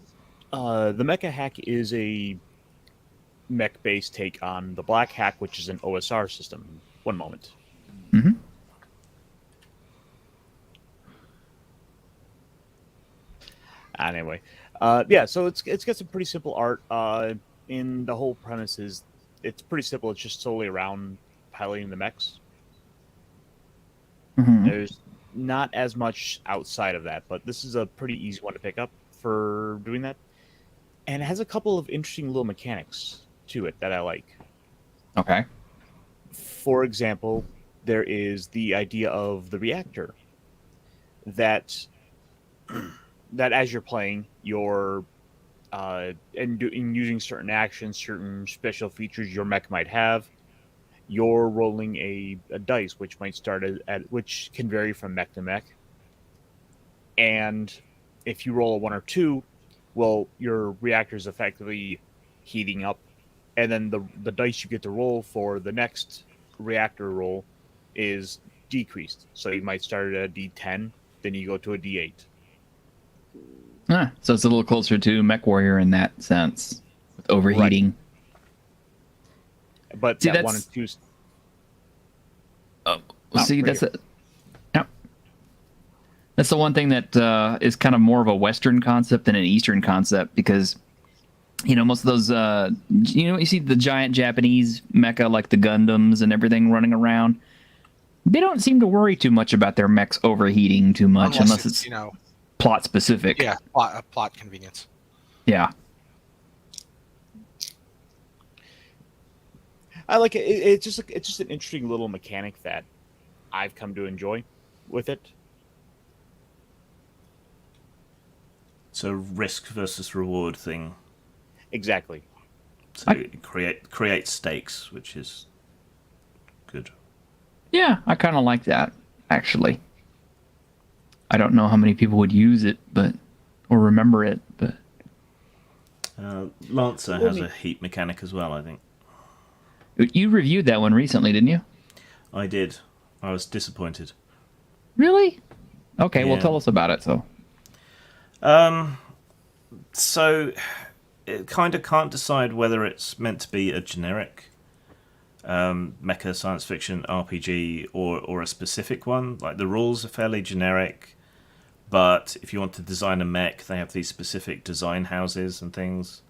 the Mecha Hack is a mech-based take on the Black Hack, which is an OSR system. One moment. Mm-hmm. Anyway, so it's got some pretty simple art. In the whole premise is it's pretty simple. It's just solely around piloting the mechs. Mm-hmm. There's not as much outside of that, but this is a pretty easy one to pick up for doing that. And it has a couple of interesting little mechanics to it that I like. Okay. For example, there is the idea of the reactor that as you're playing, you're in using certain actions, certain special features your mech might have, you're rolling a dice, which might start which can vary from mech to mech. And if you roll a 1 or 2, well, your reactor is effectively heating up, and then the dice you get to roll for the next reactor roll is decreased. So you might start at a D10, then you go to a D8. So it's a little closer to Mechwarrior in that sense, with overheating. Right. But see, that 1 and 2. That's the one thing that is kind of more of a Western concept than an Eastern concept, because most of those you see the giant Japanese mecha like the Gundams and everything running around. They don't seem to worry too much about their mechs overheating too much, unless it's plot specific. Yeah, plot convenience. Yeah. I like it. It's just an interesting little mechanic that I've come to enjoy with it. It's a risk versus reward thing. Exactly. So create stakes, which is good. Yeah, I kind of like that, actually. I don't know how many people would use it, or remember it, but Lancer has a heat mechanic as well, I think. You reviewed that one recently, didn't you? I did. I was disappointed. Really? Okay, well, Yeah. tell us about it. So, So it kind of can't decide whether it's meant to be a generic mecha science fiction RPG or a specific one. Like the rules are fairly generic, but if you want to design a mech, they have these specific design houses and things,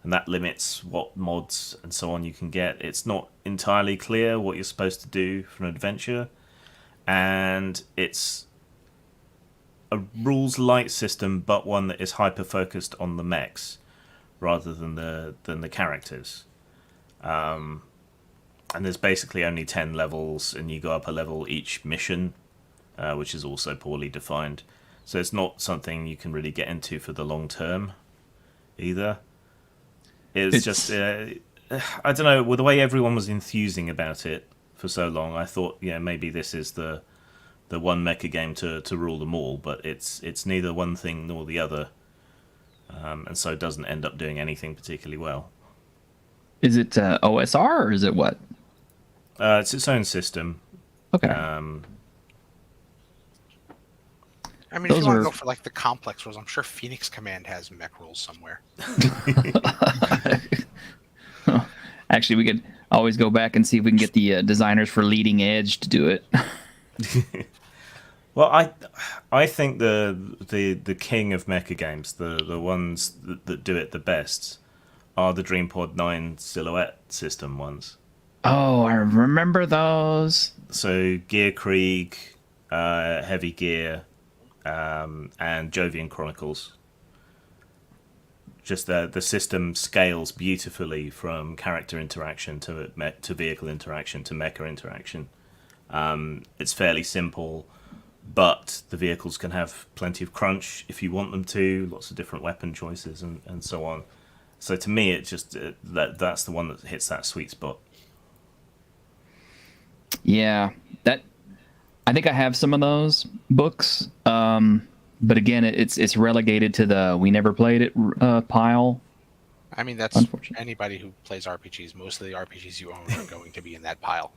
and that limits what mods and so on you can get. It's not entirely clear what you're supposed to do for an adventure, and it's a rules light system, but one that is hyper focused on the mechs rather than the characters. And there's basically only 10 levels, and you go up a level each mission, which is also poorly defined. So it's not something you can really get into for the long term either. It's just, I don't know, with the way everyone was enthusing about it for so long, I thought, yeah, maybe this is the one mecha game to rule them all, but it's neither one thing nor the other, and so it doesn't end up doing anything particularly well. Is it OSR or is it what? It's its own system. Okay. I mean, Those if you want are- to go for like the complex rules, I'm sure Phoenix Command has mech rules somewhere. Actually, we could always go back and see if we can get the designers for Leading Edge to do it. Well, I think the king of mecha games, the ones that do it the best, are the DreamPod 9 Silhouette system ones. Oh, I remember those. So Gear Krieg, Heavy Gear, and Jovian Chronicles. Just the system scales beautifully from character interaction to vehicle interaction to mecha interaction. It's fairly simple, but the vehicles can have plenty of crunch if you want them to, lots of different weapon choices and so on. So to me, it's just that's the one that hits that sweet spot. Yeah, I think I have some of those books, but again, it's relegated to the we never played it pile. I mean, that's Unfortunate. anybody who plays RPGs. Most of the RPGs you own are going to be in that pile.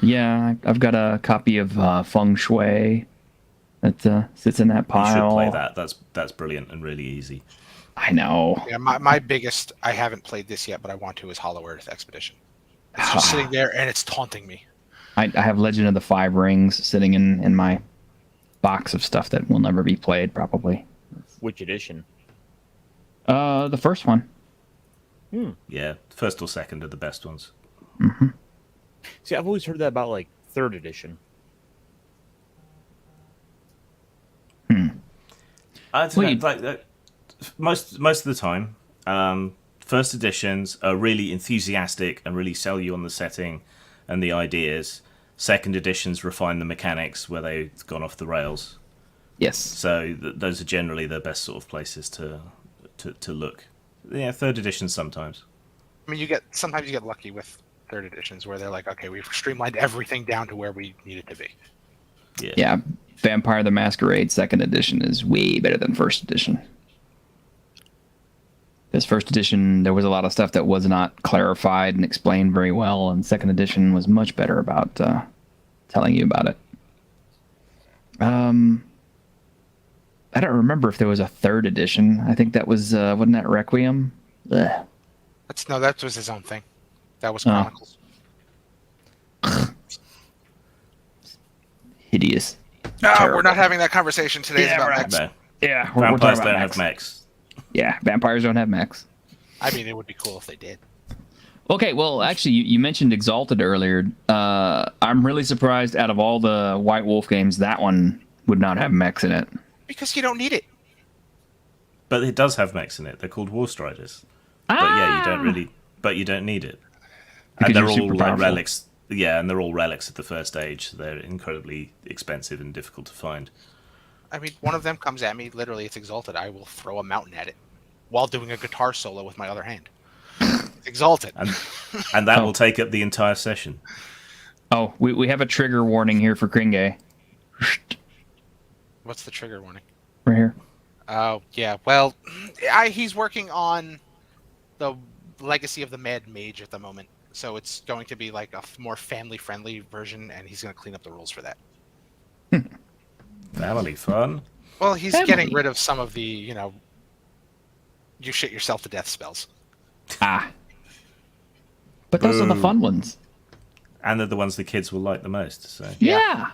Yeah, I've got a copy of Feng Shui that sits in that pile. You should play that. That's brilliant and really easy. I know. Yeah, my biggest, I haven't played this yet, but I want to, is Hollow Earth Expedition. It's just sitting there and it's taunting me. I have Legend of the Five Rings sitting in my box of stuff that will never be played, probably. Which edition? The first one. Yeah, first or second are the best ones. See, I've always heard that about like third edition. I don't know, like most of the time, first editions are really enthusiastic and really sell you on the setting and the ideas. Second editions refine the mechanics where they've gone off the rails. Yes. So those are generally the best sort of places to look. Yeah, third editions sometimes. I mean, sometimes you get lucky with third editions where they're like, okay, we've streamlined everything down to where we need it to be. Yeah, Vampire the Masquerade second edition is way better than first edition. Because first edition, there was a lot of stuff that was not clarified and explained very well, and second edition was much better about telling you about it. I don't remember if there was a third edition. I think that was, wasn't that Requiem? Ugh. That was his own thing. That was Chronicles. Hideous. We're not having that conversation today. It's about right. mechs. No, Yeah, we're vampires talking don't about have mechs. mechs. Yeah, vampires don't have mechs. I mean, it would be cool if they did. Okay, well, actually, you mentioned Exalted earlier. I'm really surprised out of all the White Wolf games, that one would not have mechs in it. Because you don't need it. But it does have mechs in it. They're called War Striders. But yeah, you don't really. But you don't need it. Because And they're you're all super like powerful. relics. Yeah, and they're all relics of the first age. They're incredibly expensive and difficult to find. I mean, one of them comes at me, literally, it's Exalted. I will throw a mountain at it while doing a guitar solo with my other hand. It's Exalted. And that will take up the entire session. Oh, we have a trigger warning here for Kringe. What's the trigger warning? Right here. Oh, yeah. Well, he's working on the Legacy of the Mad Mage at the moment. So it's going to be like a more family-friendly version, and he's going to clean up the rules for that. Family fun. Well, he's Heavily. getting rid of some of the, you shit yourself to death spells. Ah. But those are the Boo. fun ones. And they're the ones the kids will like the most. So Yeah.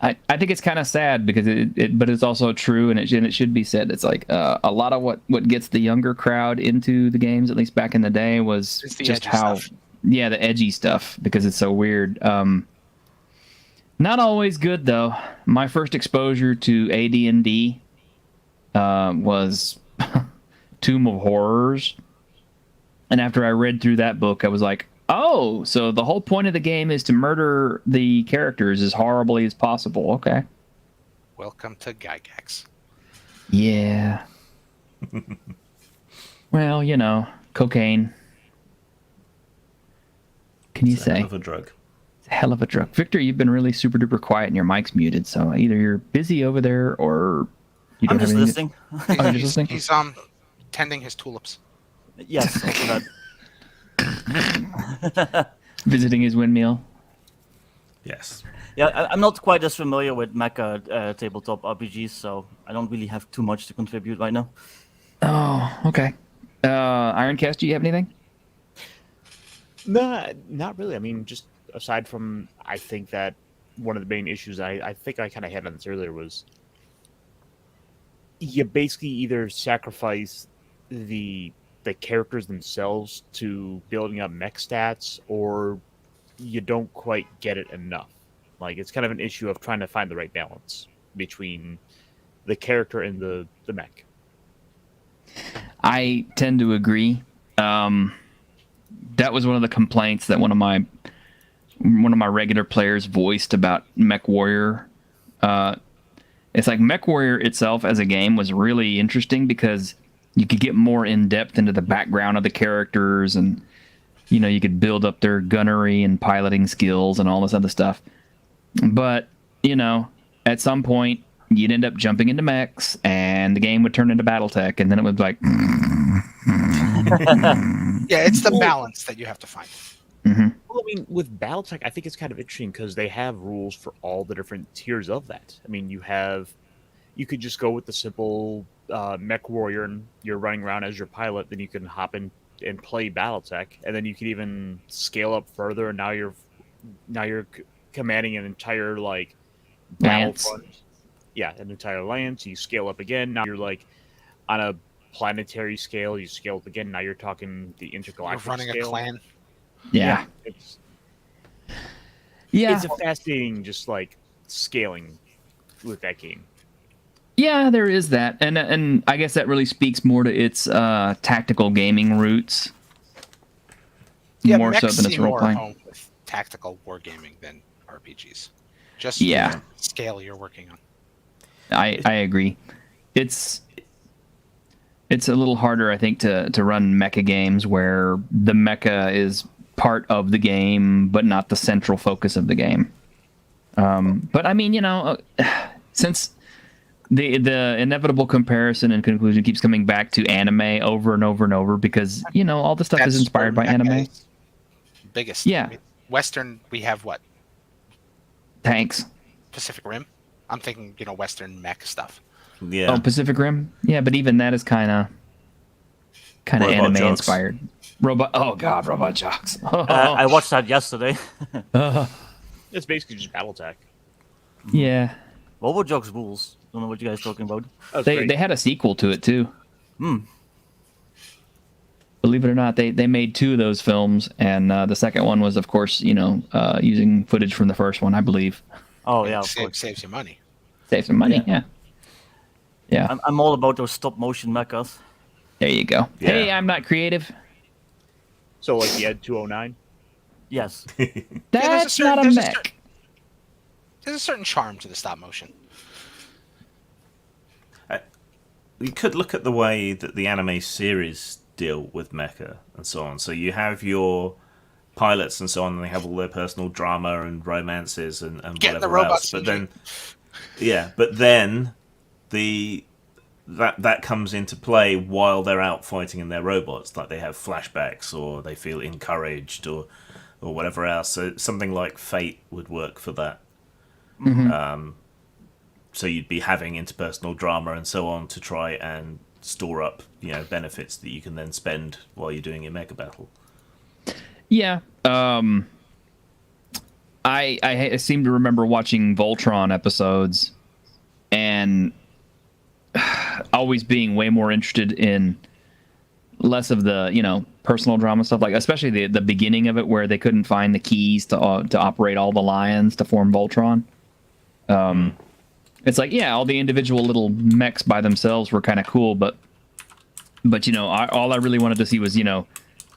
I think it's kind of sad because but it's also true, and it should be said. It's like a lot of what gets the younger crowd into the games, at least back in the day, was It's the just edgy how, stuff. yeah, the edgy stuff, because it's so weird. Not always good though. My first exposure to AD&D was Tomb of Horrors, and after I read through that book, I was like, oh, so the whole point of the game is to murder the characters as horribly as possible. Okay. Welcome to Gygax. Yeah. Well, cocaine. Can you it's a say? hell of a drug. It's a hell of a drug. Victor, you've been really super duper quiet and your mic's muted, so either you're busy over there or you don't I'm just have anything. listening. Oh, you're just listening? He's tending his tulips. Yes, also that. Visiting his windmill. Yes. Yeah, I'm not quite as familiar with Mecha tabletop RPGs, so I don't really have too much to contribute right now. Oh, okay. Ironcast, do you have anything? No, not really. I mean, just aside from, I think that one of the main issues I think I kind of had on this earlier was you basically either sacrifice the characters themselves to building up mech stats, or you don't quite get it enough. Like, it's kind of an issue of trying to find the right balance between the character and the mech. I tend to agree. That was one of the complaints that one of my regular players voiced about Mechwarrior. It's like Mechwarrior itself as a game was really interesting because you could get more in depth into the background of the characters, and you could build up their gunnery and piloting skills and all this other stuff. But at some point you'd end up jumping into mechs, and the game would turn into BattleTech, and then it would be like. Yeah, it's the balance that you have to find. Mm-hmm. Well, I mean, with BattleTech, I think it's kind of interesting because they have rules for all the different tiers of that. I mean, you could just go with the simple mech warrior, and you're running around as your pilot. Then you can hop in and play BattleTech, and then you can even scale up further. And now you're commanding an entire Lance. battlefront. Yeah, an entire lance. You scale up again. Now you're on a planetary scale. You scale up again. Now you're talking the intergalactic You're running scale. a clan. Yeah. It's Yeah. a fascinating scaling with that game. Yeah, there is that, and I guess that really speaks more to its tactical gaming roots, Yeah, more so mechs than its seem role more playing. home with tactical wargaming than RPGs. Just Yeah. the scale you're working on. I agree. It's a little harder, I think, to run mecha games where the mecha is part of the game, but not the central focus of the game. But I mean, since the inevitable comparison and conclusion keeps coming back to anime over and over and over, because all the stuff is That's inspired by where mecha anime. is biggest. Yeah. I mean, Western, we have what? Thanks. Pacific Rim. I'm thinking, Western mech stuff. Yeah. Oh, Pacific Rim. Yeah, but even that is kind of Robot anime Jocks. inspired. Oh God, Robot Jocks. I watched that yesterday. It's basically just BattleTech. Yeah, Robotech's rules. Don't know what you guys are talking about. That was they great. they had a sequel to it too. Hmm. Believe it or not, they made 2 of those films, and the second one was, of course, using footage from the first one, I believe. Oh yeah, of It course. saves you money. Save some money. Yeah. I'm all about those stop motion mechas. There you go. Yeah. Hey, I'm not creative. So the Ed 209. Yes. That's not a there's mech. There's a certain charm to the stop motion. You could look at the way that the anime series deal with mecha and so on. So you have your pilots and so on, and they have all their personal drama and romances and Get in the whatever robots, else. But CJ. then that comes into play while they're out fighting in their robots. Like they have flashbacks, or they feel encouraged, or whatever else. So something like Fate would work for that. so you'd be having interpersonal drama and so on to try and store up, benefits that you can then spend while you're doing your mega battle. Yeah. I seem to remember watching Voltron episodes and always being way more interested in less of the, personal drama stuff, like especially the beginning of it where they couldn't find the keys to operate all the lions to form Voltron. It's like, yeah, all the individual little mechs by themselves were kind of cool, but all I really wanted to see was,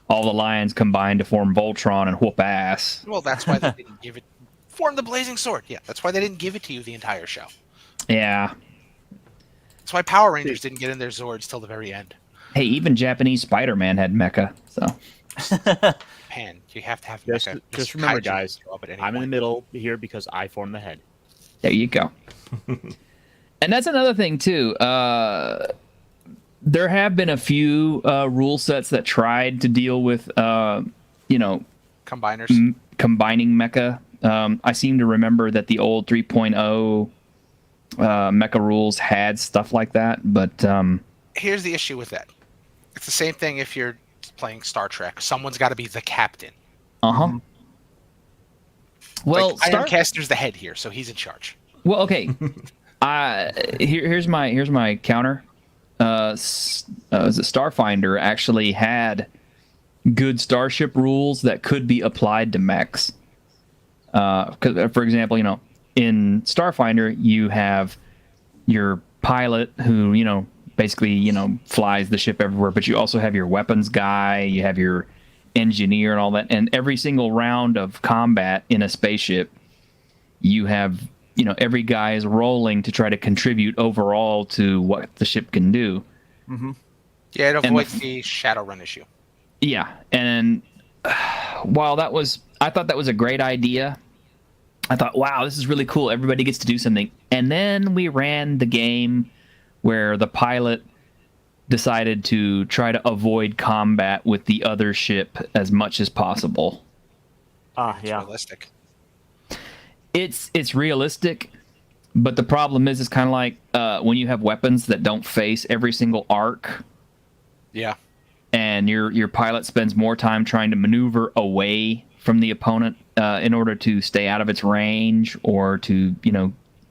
all the lions combined to form Voltron and whoop ass. Well, that's why they didn't give it. Form the blazing sword. Yeah, that's why they didn't give it to you the entire show. Yeah. That's why Power Rangers didn't get in their Zords till the very end. Hey, even Japanese Spider-Man had mecha, so. Pan, you have to have Just, mecha. just remember, kaiju guys, show up at any I'm in the point. middle here because I form the head. There you go. And that's another thing, too. There have been a few rule sets that tried to deal with, Combiners. combining mecha. I seem to remember that the old 3.0 mecha rules had stuff like that, but Here's the issue with that. It's the same thing if you're playing Star Trek. Someone's got to be the captain. uh-huh. Well, Ironcaster's the head here, so he's in charge. Well, okay. Here's my counter. Starfinder actually had good starship rules that could be applied to mechs. 'Cause, for example, in Starfinder you have your pilot who basically flies the ship everywhere, but you also have your weapons guy, you have your engineer and all that, and every single round of combat in a spaceship you have every guy is rolling to try to contribute overall to what the ship can do. Yeah, it avoids the Shadowrun issue. Yeah, and while I thought that was a great idea. I thought, wow, this is really cool. Everybody gets to do something. And then we ran the game where the pilot decided to try to avoid combat with the other ship as much as possible. It's Yeah. realistic. It's realistic, but the problem is it's kind of like when you have weapons that don't face every single arc, Yeah. and your pilot spends more time trying to maneuver away from the opponent in order to stay out of its range or to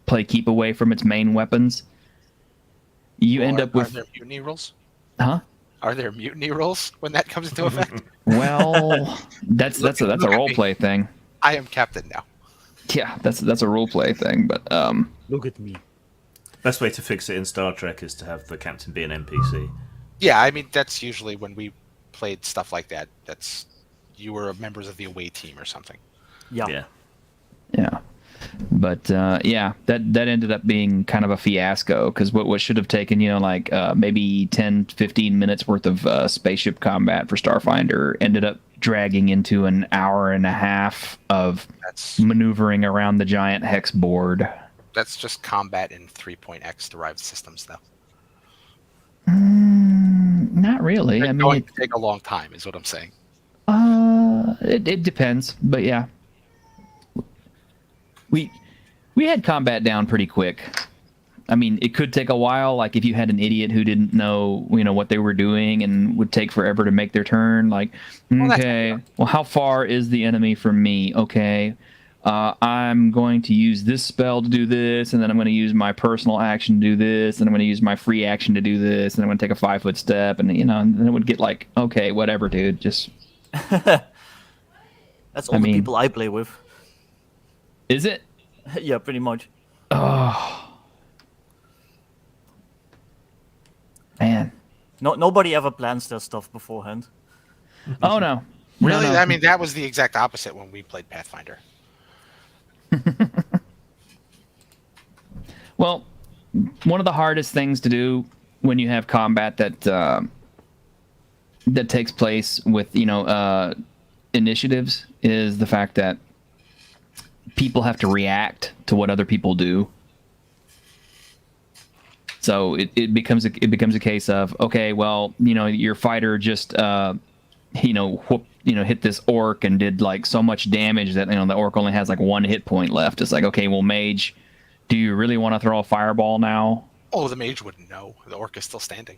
play keep away from its main weapons. You end up with Are there mutiny rules? huh? Are there mutiny rules when that comes into effect? Well, that's a Look at role me. play thing. I am captain now. Yeah, that's a role play thing, but Look at me. Best way to fix it in Star Trek is to have the captain be an NPC. Yeah, I mean that's usually when we played stuff like that. That's you were members of the away team or something. Yeah. yeah. But yeah, that ended up being kind of a fiasco because what should have taken maybe 10 15 minutes worth of spaceship combat for Starfinder ended up dragging into an hour and a half of That's maneuvering around the giant hex board. that's just combat in 3.x derived systems, though. Not really. It's I mean, going to take a long time, is what I'm saying. it depends, but yeah. We had combat down pretty quick. I mean, it could take a while, like if you had an idiot who didn't know, what they were doing and would take forever to make their turn. Like, that's okay, well, how far is the enemy from me? Okay, I'm going to use this spell to do this, and then I'm going to use my personal action to do this, and I'm going to use my free action to do this, and I'm going to take a 5-foot step, and and then it would get like, okay, whatever, dude, just. That's all the mean- people I play with. Is it? Yeah, pretty much. Oh, man. Nobody ever plans their stuff beforehand. Oh no. Really, No, no. I mean that was the exact opposite when we played Pathfinder. Well, one of the hardest things to do when you have combat that takes place with initiatives is the fact that people have to react to what other people do. So it becomes a case of, okay, well, your fighter just hit this orc and did like so much damage that the orc only has like 1 hit point left. It's like, okay, well, mage, Do you really want to throw a fireball now? Oh, the mage wouldn't know. The orc is still standing.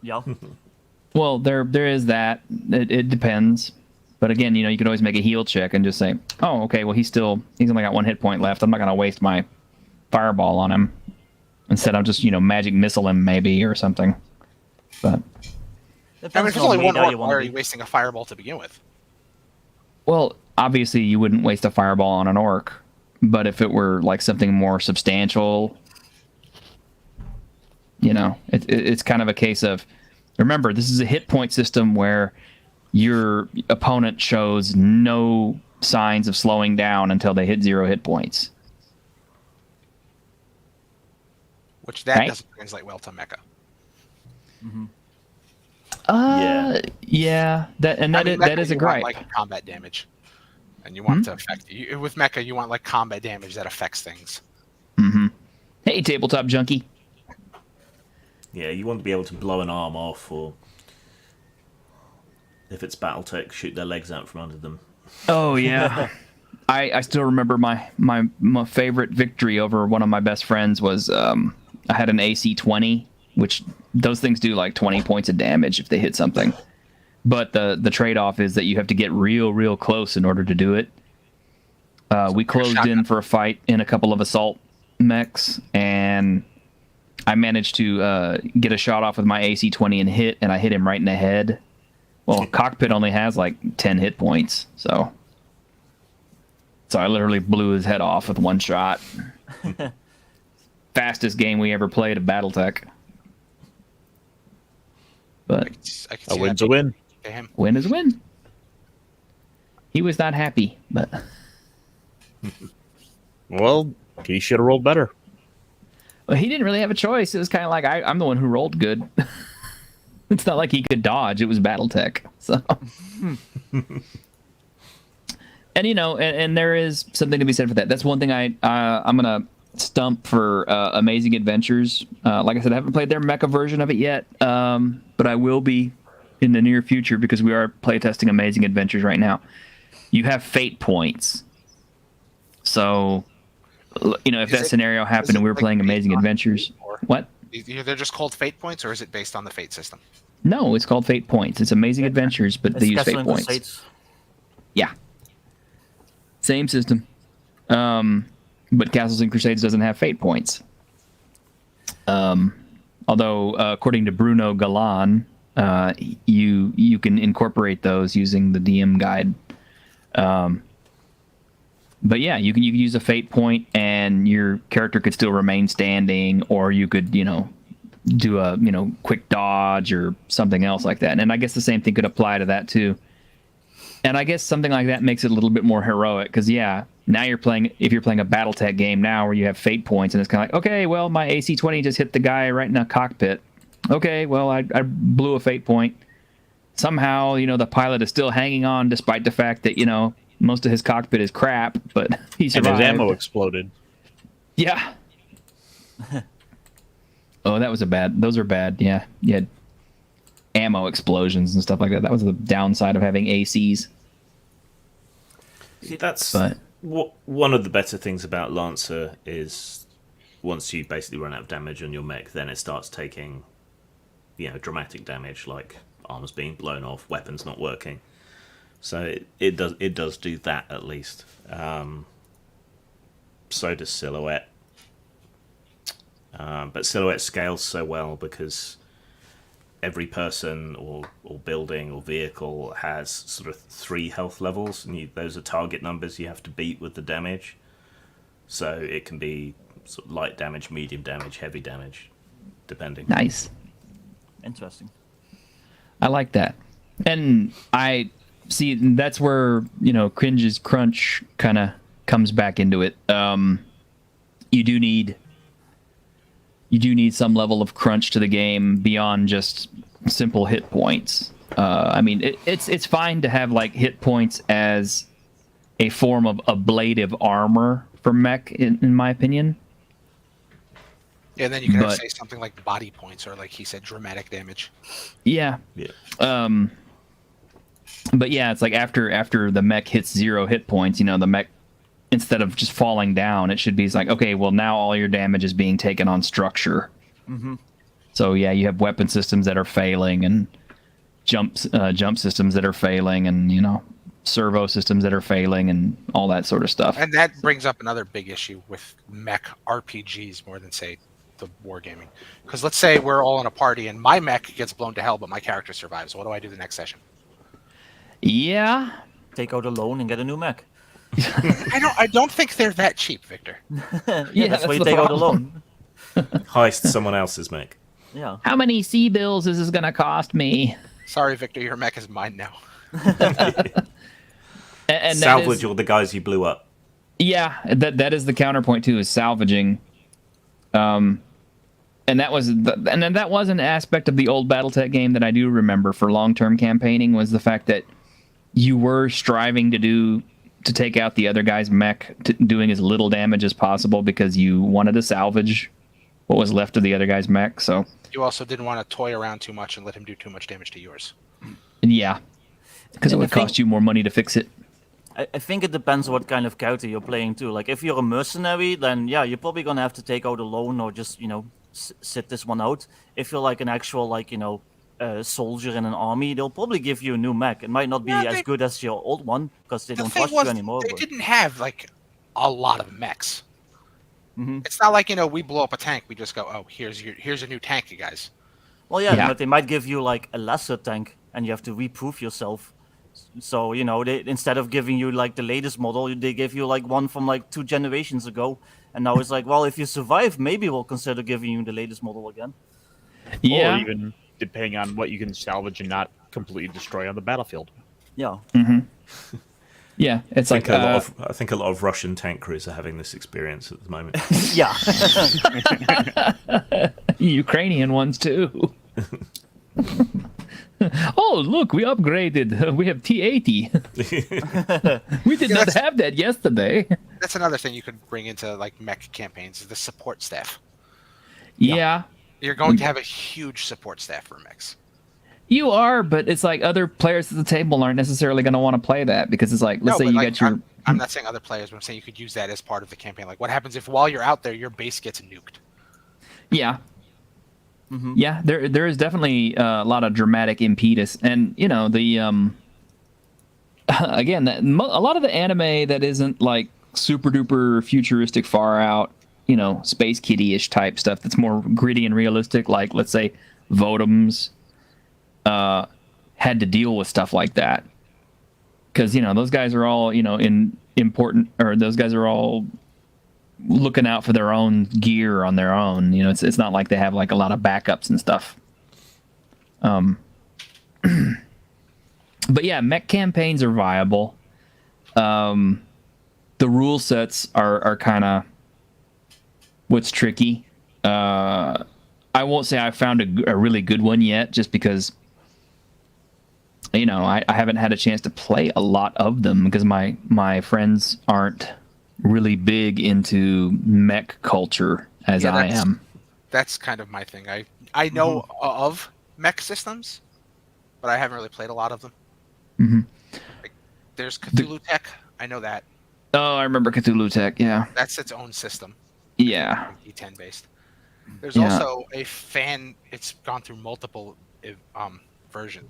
Yeah. Well, there is that. It depends. But again, you can always make a heal check and just say, oh, okay, well, he's only got 1 hit point left. I'm not going to waste my fireball on him. Instead, I'll just, magic missile him maybe or something. But I mean, if it's only one orc, why are you wasting a fireball to begin with? well, obviously you wouldn't waste a fireball on an orc. But if it were like something more substantial, it's kind of a case of, remember, this is a hit point system where your opponent shows no signs of slowing down until they hit 0 hit points. Which that Right? doesn't translate well to Mecha. Yeah, that Mecha, is a you gripe. want, like, combat damage, and you want to affect you. With Mecha, you want like combat damage that affects things. Hey, tabletop junkie. Yeah, you want to be able to blow an arm off, or if it's BattleTech, shoot their legs out from under them. Oh yeah. I still remember my favorite victory over one of my best friends was I had an AC 20, which those things do like 20 points of damage if they hit something. But the trade-off is that you have to get real close in order to do it. We closed in for a fight in a couple of assault mechs, and I managed to get a shot off with my AC 20 and hit, and I hit him right in the head. Well, Cockpit only has like 10 hit points, so I literally blew his head off with one shot. Fastest game we ever played of BattleTech. But I can see A win's that a win. to him. win is win. He was not happy, but Well, he should have rolled better. well, he didn't really have a choice. It was kind of like I'm the one who rolled good. It's not like he could dodge. It was BattleTech, so. And and there is something to be said for that. That's one thing I'm gonna stump for Amazing Adventures. Like I said, I haven't played their mecha version of it yet, but I will be in the near future because we are playtesting Amazing Adventures right now. You have fate points, so if that scenario happened and we were like playing based Amazing on Adventures, fate, or what? they're just called fate points, or is it based on the fate system? No, it's called Fate Points. It's Amazing Adventures, but they use Castle Fate and Points. Crusades. Yeah. Same system. But Castles and Crusades doesn't have fate points. Although, according to Bruno Galan, you can incorporate those using the DM guide. But yeah, you can use a fate point and your character could still remain standing, or you could, do a, quick dodge or something else like that. And I guess the same thing could apply to that too. And I guess something like that makes it a little bit more heroic because, yeah, now if you're playing a BattleTech game now where you have fate points and it's kind of like, okay, well, my AC 20 just hit the guy right in the cockpit. Okay, well, I blew a fate point. Somehow, the pilot is still hanging on despite the fact that, most of his cockpit is crap, but he And survived. his ammo exploded. Yeah. Oh, those are bad. Yeah. You had ammo explosions and stuff like that. That was the downside of having ACs. See, that's But one of the better things about Lancer is once you basically run out of damage on your mech, then it starts taking, dramatic damage, like armors being blown off, weapons not working. So it does do that at least. So does Silhouette. But Silhouette scales so well because every person or building or vehicle has sort of 3 health levels, and those are target numbers you have to beat with the damage. So it can be sort of light damage, medium damage, heavy damage, depending. nice. Interesting. I like that. And I see that's where, Cringe's crunch kind of comes back into it. You do need some level of crunch to the game beyond just simple hit points. I mean, it's fine to have like hit points as a form of ablative armor for mech, in my opinion. Yeah, and then you can But- say something like body points, or like he said, dramatic damage. Yeah. Yeah. But yeah, it's like after the mech hits 0 hit points, the mech instead of just falling down, it should be like, okay, well now all your damage is being taken on structure. So yeah, you have weapon systems that are failing, and jump systems that are failing, and servo systems that are failing, and all that sort of stuff. And that brings up another big issue with mech RPGs more than, say, the wargaming. Because let's say we're all in a party and my mech gets blown to hell, but my character survives. What do I do the next session? Yeah. Take out a loan and get a new mech. I don't think they're that cheap, Victor. Yeah, that's why you the take out a problem. loan. Heist someone else's mech. Yeah. How many C-bills is this going to cost me? Sorry, Victor, your mech is mine now. And Salvage all the guys you blew up. Yeah, that is the counterpoint too, is salvaging. And that was then that was an aspect of the old BattleTech game that I do remember for long-term campaigning, was the fact that you were striving to take out the other guy's mech, doing as little damage as possible because you wanted to salvage what was left of the other guy's mech. So You also didn't want to toy around too much and let him do too much damage to yours. yeah, because it And would I think- cost you more money to fix it. I think it depends what kind of character you're playing too. Like if you're a mercenary, then yeah, you're probably gonna have to take out a loan or just sit this one out. If you're like an actual soldier in an army, they'll probably give you a new mech. It might not be as good as your old one because they The don't thing trust was, you anymore. they but- didn't have like a lot of mechs. Mhm. It's not like we blow up a tank, we just go, oh, here's a new tank, you guys. Well, yeah, Yeah. but they might give you like a lesser tank, and you have to reproof yourself. So they, instead of giving you like the latest model, they give you like one from like 2 generations ago. And now it's like, well, if you survive, maybe we'll consider giving you the latest model again. Yeah. Or even depending on what you can salvage and not completely destroy on the battlefield. Yeah. Yeah, it's like I think a lot of Russian tank crews are having this experience at the moment. Yeah. Ukrainian ones too. Oh, look, we upgraded. We have T80. We did not that's- have that yesterday. That's another thing you could bring into like mech campaigns, is the support staff. Yeah, You're going to have a huge support staff for mechs. you are, but it's like other players at the table aren't necessarily going to want to play that, because it's like, let's say but, you like, get your... I'm not saying other players, but I'm saying you could use that as part of the campaign. Like, what happens if while you're out there, your base gets nuked? Yeah. Yeah, there is definitely a lot of dramatic impetus, and the again, a lot of the anime that isn't like super duper futuristic, far out, space kitty-ish type stuff that's more gritty and realistic, like let's say Votoms had to deal with stuff like that, because those guys are all those guys are all looking out for their own gear on their own. It's not like they have like a lot of backups and stuff. But yeah, mech campaigns are viable. The rule sets are kind of what's tricky. I won't say I found a really good one yet, just because I haven't had a chance to play a lot of them, because my friends aren't really big into mech culture as Yeah, I am. That's kind of my thing. I know of mech systems, but I haven't really played a lot of them. Like, there's Cthulhu Tech. I know that. Oh, I remember Cthulhu Tech. Yeah, That's its own system. yeah, D10 based. There's Yeah. also a fan. It's gone through multiple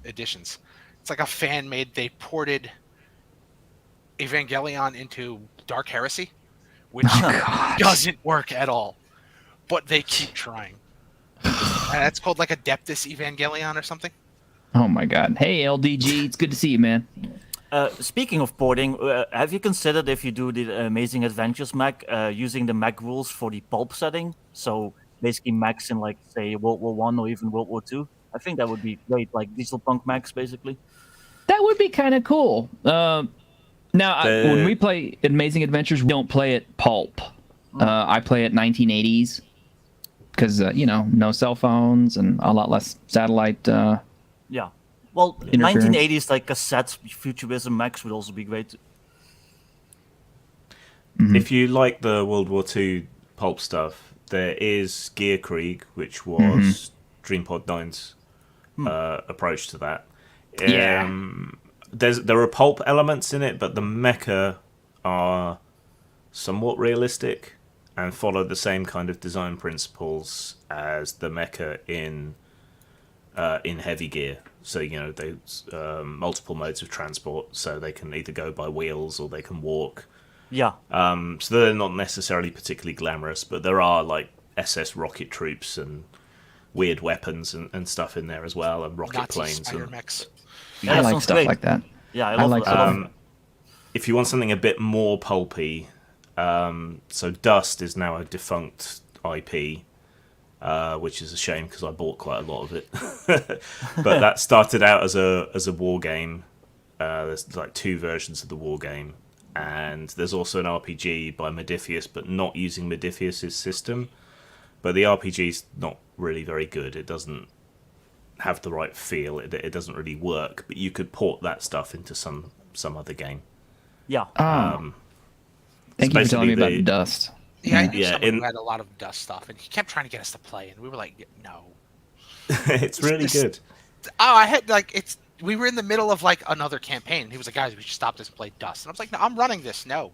editions. It's like a fan made. They ported Evangelion into Dark Heresy, which doesn't work at all. But they keep trying. And that's called like Adeptus Evangelion or something. Oh my God! Hey LDG, it's good to see you, man. Speaking of porting, have you considered if you do the Amazing Adventures mech, using the mech rules for the pulp setting? So basically mechs in like, say, World War One or even World War Two. I think that would be great, like diesel punk mechs, basically. That would be kind of cool. Now, when we play Amazing Adventures, we don't play it pulp. I play it 1980s, because no cell phones and a lot less satellite. Yeah. Well, Interference. 1980s like cassette futurism mechs would also be great. If you like the World War II pulp stuff, there is Gear Krieg, which was DreamPod 9's approach to that. Yeah. There are pulp elements in it, but the mecha are somewhat realistic and followed the same kind of design principles as the mecha in Heavy Gear. So there's multiple modes of transport, so they can either go by wheels or they can walk. Yeah. So they're not necessarily particularly glamorous, but there are like SS rocket troops and weird weapons and stuff in there as well, and rocket Nazi planes. spider And mechs. Yeah, I that like sounds stuff great. like that. Yeah, I like I love stuff. if you want something a bit more pulpy, so Dust is now a defunct IP, which is a shame because I bought quite a lot of it. But that started out as a war game. There's like 2 versions of the war game, and there's also an RPG by Modiphius, but not using Modiphius's system. But the RPG's not really very good. It doesn't have the right feel. It doesn't really work. But you could port that stuff into some other game. Yeah. Thank you for telling me basically about Dust. Yeah, I knew Yeah, someone in- who had a lot of Dust stuff, and he kept trying to get us to play, and we were like, no. It's really good. Oh, I had we were in the middle of like another campaign, and he was like, guys, we should stop this and play Dust. And I was like, no, I'm running this. No.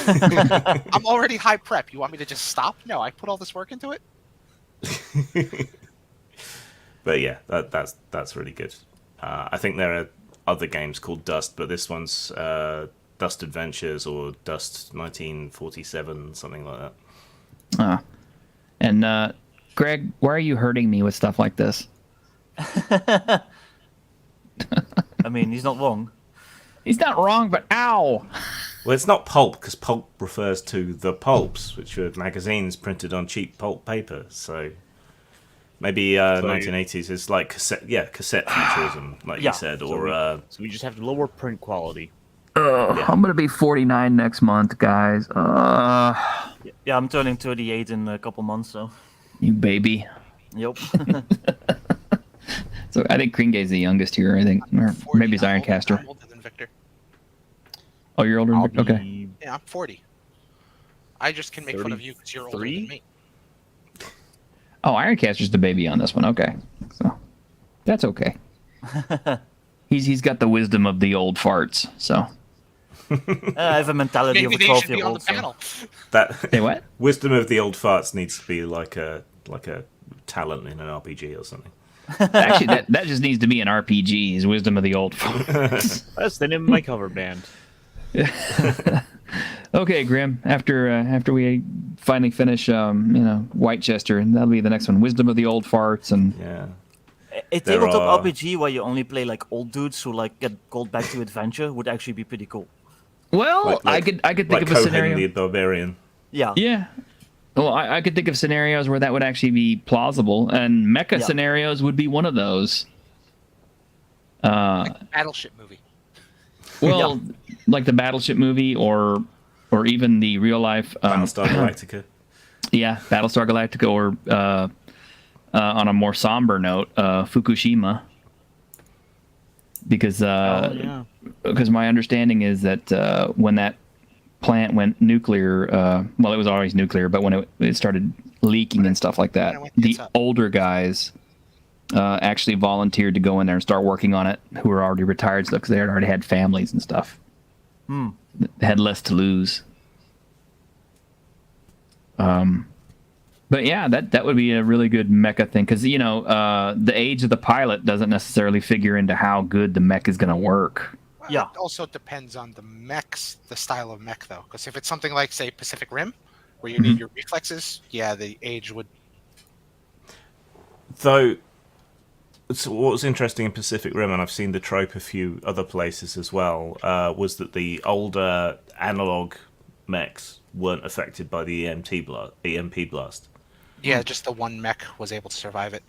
I'm already high prep. You want me to just stop? No, I put all this work into it. But yeah, that's really good. I think there are other games called Dust, but this one's Dust Adventures or Dust 1947, something like that. And Greg, why are you hurting me with stuff like this? I mean, he's not wrong. He's not wrong, but ow! Well, it's not pulp because pulp refers to the pulps, which were magazines printed on cheap pulp paper. So maybe 1980s is like cassette futurism, like you said, or So we just have to lower print quality. I'm gonna be 49 next month, guys. Yeah, I'm turning 38 in a couple months, so. You baby. Yep. So I think Kringay's the youngest here, I think. Or 40. maybe it's I'm Ironcaster. I'm older than Victor. Oh, you're older than I'll Victor? Okay. be Yeah, I'm 40. I just can make fun of you because you're older than 33? me. Oh, Ironcaster's the baby on this one. Okay. So that's okay. He's got the wisdom of the old farts, so. I have a mentality Maybe of a they should be on the 12-year-old. So. panel. that Say what? wisdom of the old farts needs to be like a talent in an RPG or something. Actually, that just needs to be an RPG. Is wisdom of the old farts. That's the name of my cover band. Okay, Grim. After we finally finish, Whitechester, and that'll be the next one. Wisdom of the old farts, and Yeah. A There tabletop are- RPG where you only play like old dudes who like get called back to adventure would actually be pretty cool. well, Like- I could think Like of a Cohen scenario. the Barbarian. Yeah. Yeah. Well, I could think of scenarios where that would actually be plausible, and mecha Yeah. scenarios would be one of those. Battleship movie. Well, like the Battleship movie, or even the real life. Battlestar Galactica. Yeah, Battlestar Galactica, or on a more somber note, Fukushima. Because Yeah. because my understanding is that when that plant went nuclear, well, it was always nuclear, but when it started leaking and stuff like that, When it went the tits up. older guys actually volunteered to go in there and start working on it, who were already retired stuff, because they had already had families and stuff. They had less to lose. But yeah, that would be a really good mecha thing, because the age of the pilot doesn't necessarily figure into how good the mech is going to work. Well, Yeah. It also depends on the style of mech, though. Because if it's something like, say, Pacific Rim, where you need your reflexes, yeah, the age would. Though, so what was interesting in Pacific Rim, and I've seen the trope a few other places as well, was that the older analog mechs weren't affected by the EMP blast. Yeah, just the one mech was able to survive it.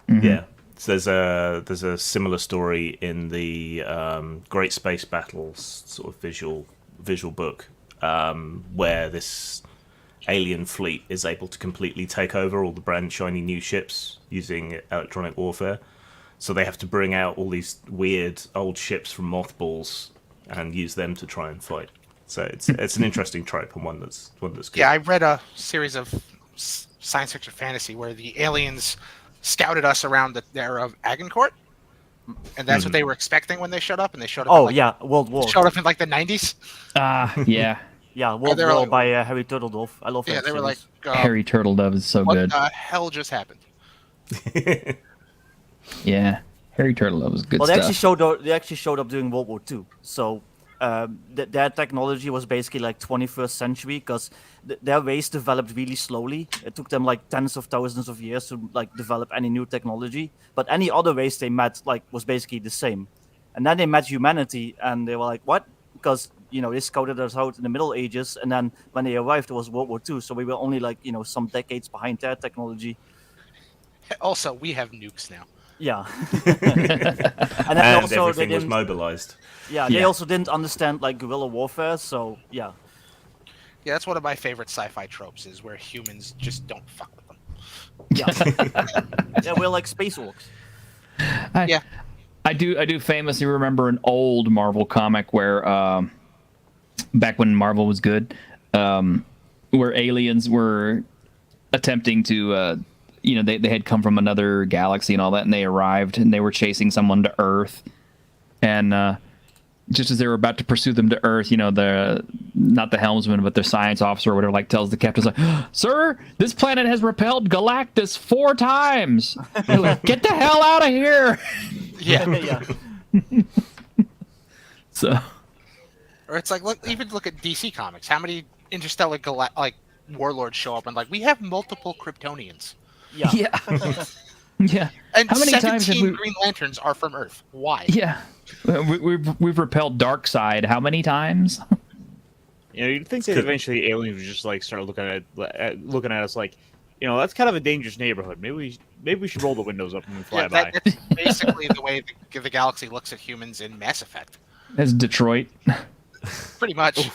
Yeah. So there's a similar story in the Great Space Battles sort of visual book, where this alien fleet is able to completely take over all the brand shiny new ships using electronic warfare. So they have to bring out all these weird old ships from mothballs and use them to try and fight. So it's an interesting trope, and one that's good. Yeah, I read a series of science fiction fantasy where the aliens scouted us around the era of Agincourt, and that's what they were expecting when they showed up. And they showed up. Oh in, yeah, World War. showed up in like the 90s. Yeah. Yeah, World they were War like- by Harry Turtledove. I love that Yeah, they were like, series. Harry Turtledove is so what good. the hell just happened? Yeah, Harry Turtledove was good Well, they stuff. they actually showed up during World War II. So their technology was basically like 21st century because their race developed really slowly. It took them like tens of thousands of years to like develop any new technology. But any other race they met like was basically the same. And then they met humanity, and they were like, "What?" Because they scouted us out in the Middle Ages, and then when they arrived, it was World War II. So we were only like some decades behind their technology. Also, we have nukes now. Yeah. And then And also they everything was didn't. mobilized. Yeah, they Yeah. also didn't understand like guerrilla warfare, so yeah. Yeah, that's one of my favorite sci-fi tropes is where humans just don't fuck with them. Yeah. Yeah, we're like space orcs. Yeah. I do famously remember an old Marvel comic where back when Marvel was good, where aliens were attempting to they had come from another galaxy and all that, and they arrived and they were chasing someone to Earth, and just as they were about to pursue them to Earth, the not the helmsman but the science officer or whatever like tells the captain, like, "Sir, this planet has repelled Galactus 4 times. Like, get the hell out of here." Yeah. Yeah. So Or it's like, look at DC Comics. How many interstellar warlords show up and like, we have multiple Kryptonians. Yeah. yeah. Yeah. And How many 17 times have we? Green Lanterns are from Earth. Why? Yeah. We've repelled Darkseid how many times? You'd think that eventually aliens would just like start looking at us like, that's kind of a dangerous neighborhood. Maybe we should roll the windows up and we fly Yeah, by. that's basically the way the galaxy looks at humans in Mass Effect. That's Detroit. Pretty much.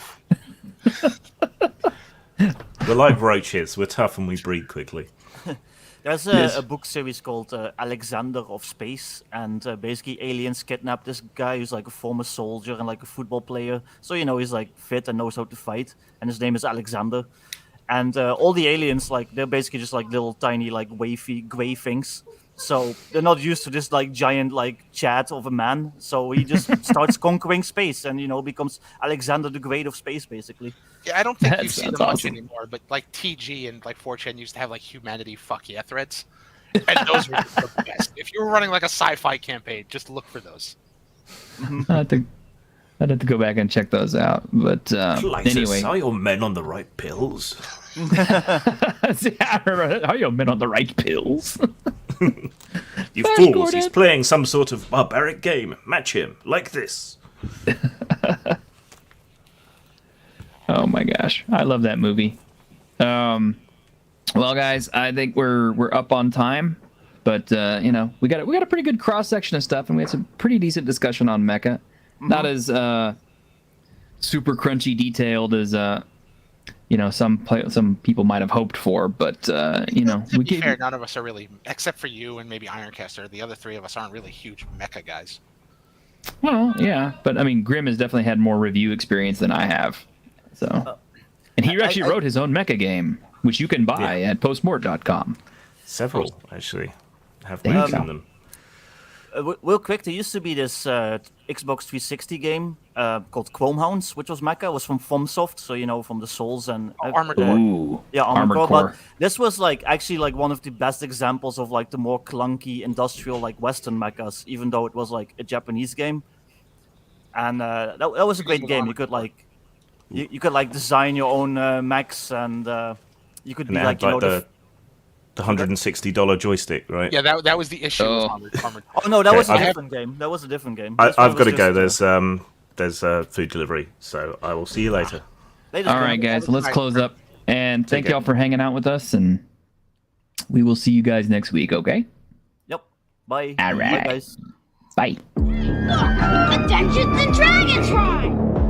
We're like roaches. We're tough and we breed quickly. There's Yes. a book series called Alexander of Space, and basically aliens kidnap this guy who's like a former soldier and like a football player. So he's like fit and knows how to fight, and his name is Alexander. And all the aliens, like, they're basically just like little tiny like wavy gray things. So they're not used to this like giant like chat of a man. So he just starts conquering space and becomes Alexander the Great of space basically. Yeah, I don't think That you see them sounds much awesome. anymore, but like TG and like 4chan used to have like humanity fuck yeah threads. And those were the best. If you were running like a sci-fi campaign, just look for those. I'd have to go back and check those out. But anyway, are your men on the right pills? See, I remember, are your men on the right pills? You Flash fools! Gordon. He's playing some sort of barbaric game. Match him like this. Oh my gosh, I love that movie. Well, guys, I think we're up on time, but we got a pretty good cross section of stuff, and we had some pretty decent discussion on Mecha. Not as super crunchy detailed as some people might have hoped for, but To we be gave fair, none of us are really, except for you and maybe Ironcaster, the other three of us aren't really huge mecha guys. well, yeah, but I mean, Grim has definitely had more review experience than I have, so. And he actually wrote his own mecha game, which you can buy at postmort.com. Several actually have There you mentioned go. them. Real quick, there used to be this Xbox 360 game called Chromehounds, which was mecha. It was from FromSoft, so from the Souls and Armored Core. Ooh, yeah, Armored Core. Core. But this was like actually like one of the best examples of like the more clunky industrial like Western mechas, even though it was like a Japanese game. And that was a great game. You could like you could like design your own mechs, and you could And be it like had like the $160 joystick, right? Yeah, that was the issue with Oh. Armored. Oh no, that Okay, was a I've- different game. That was a different game. I, This one I've got to was go. just, There's food delivery, so I will see you later. latest All game. right, guys, so let's Bye. close up. And thank care. y'all for hanging out with us, and we will see you guys next week, okay? Yep. Bye. All right. Bye, guys. Bye. Look, the Dungeons and Dragons ride!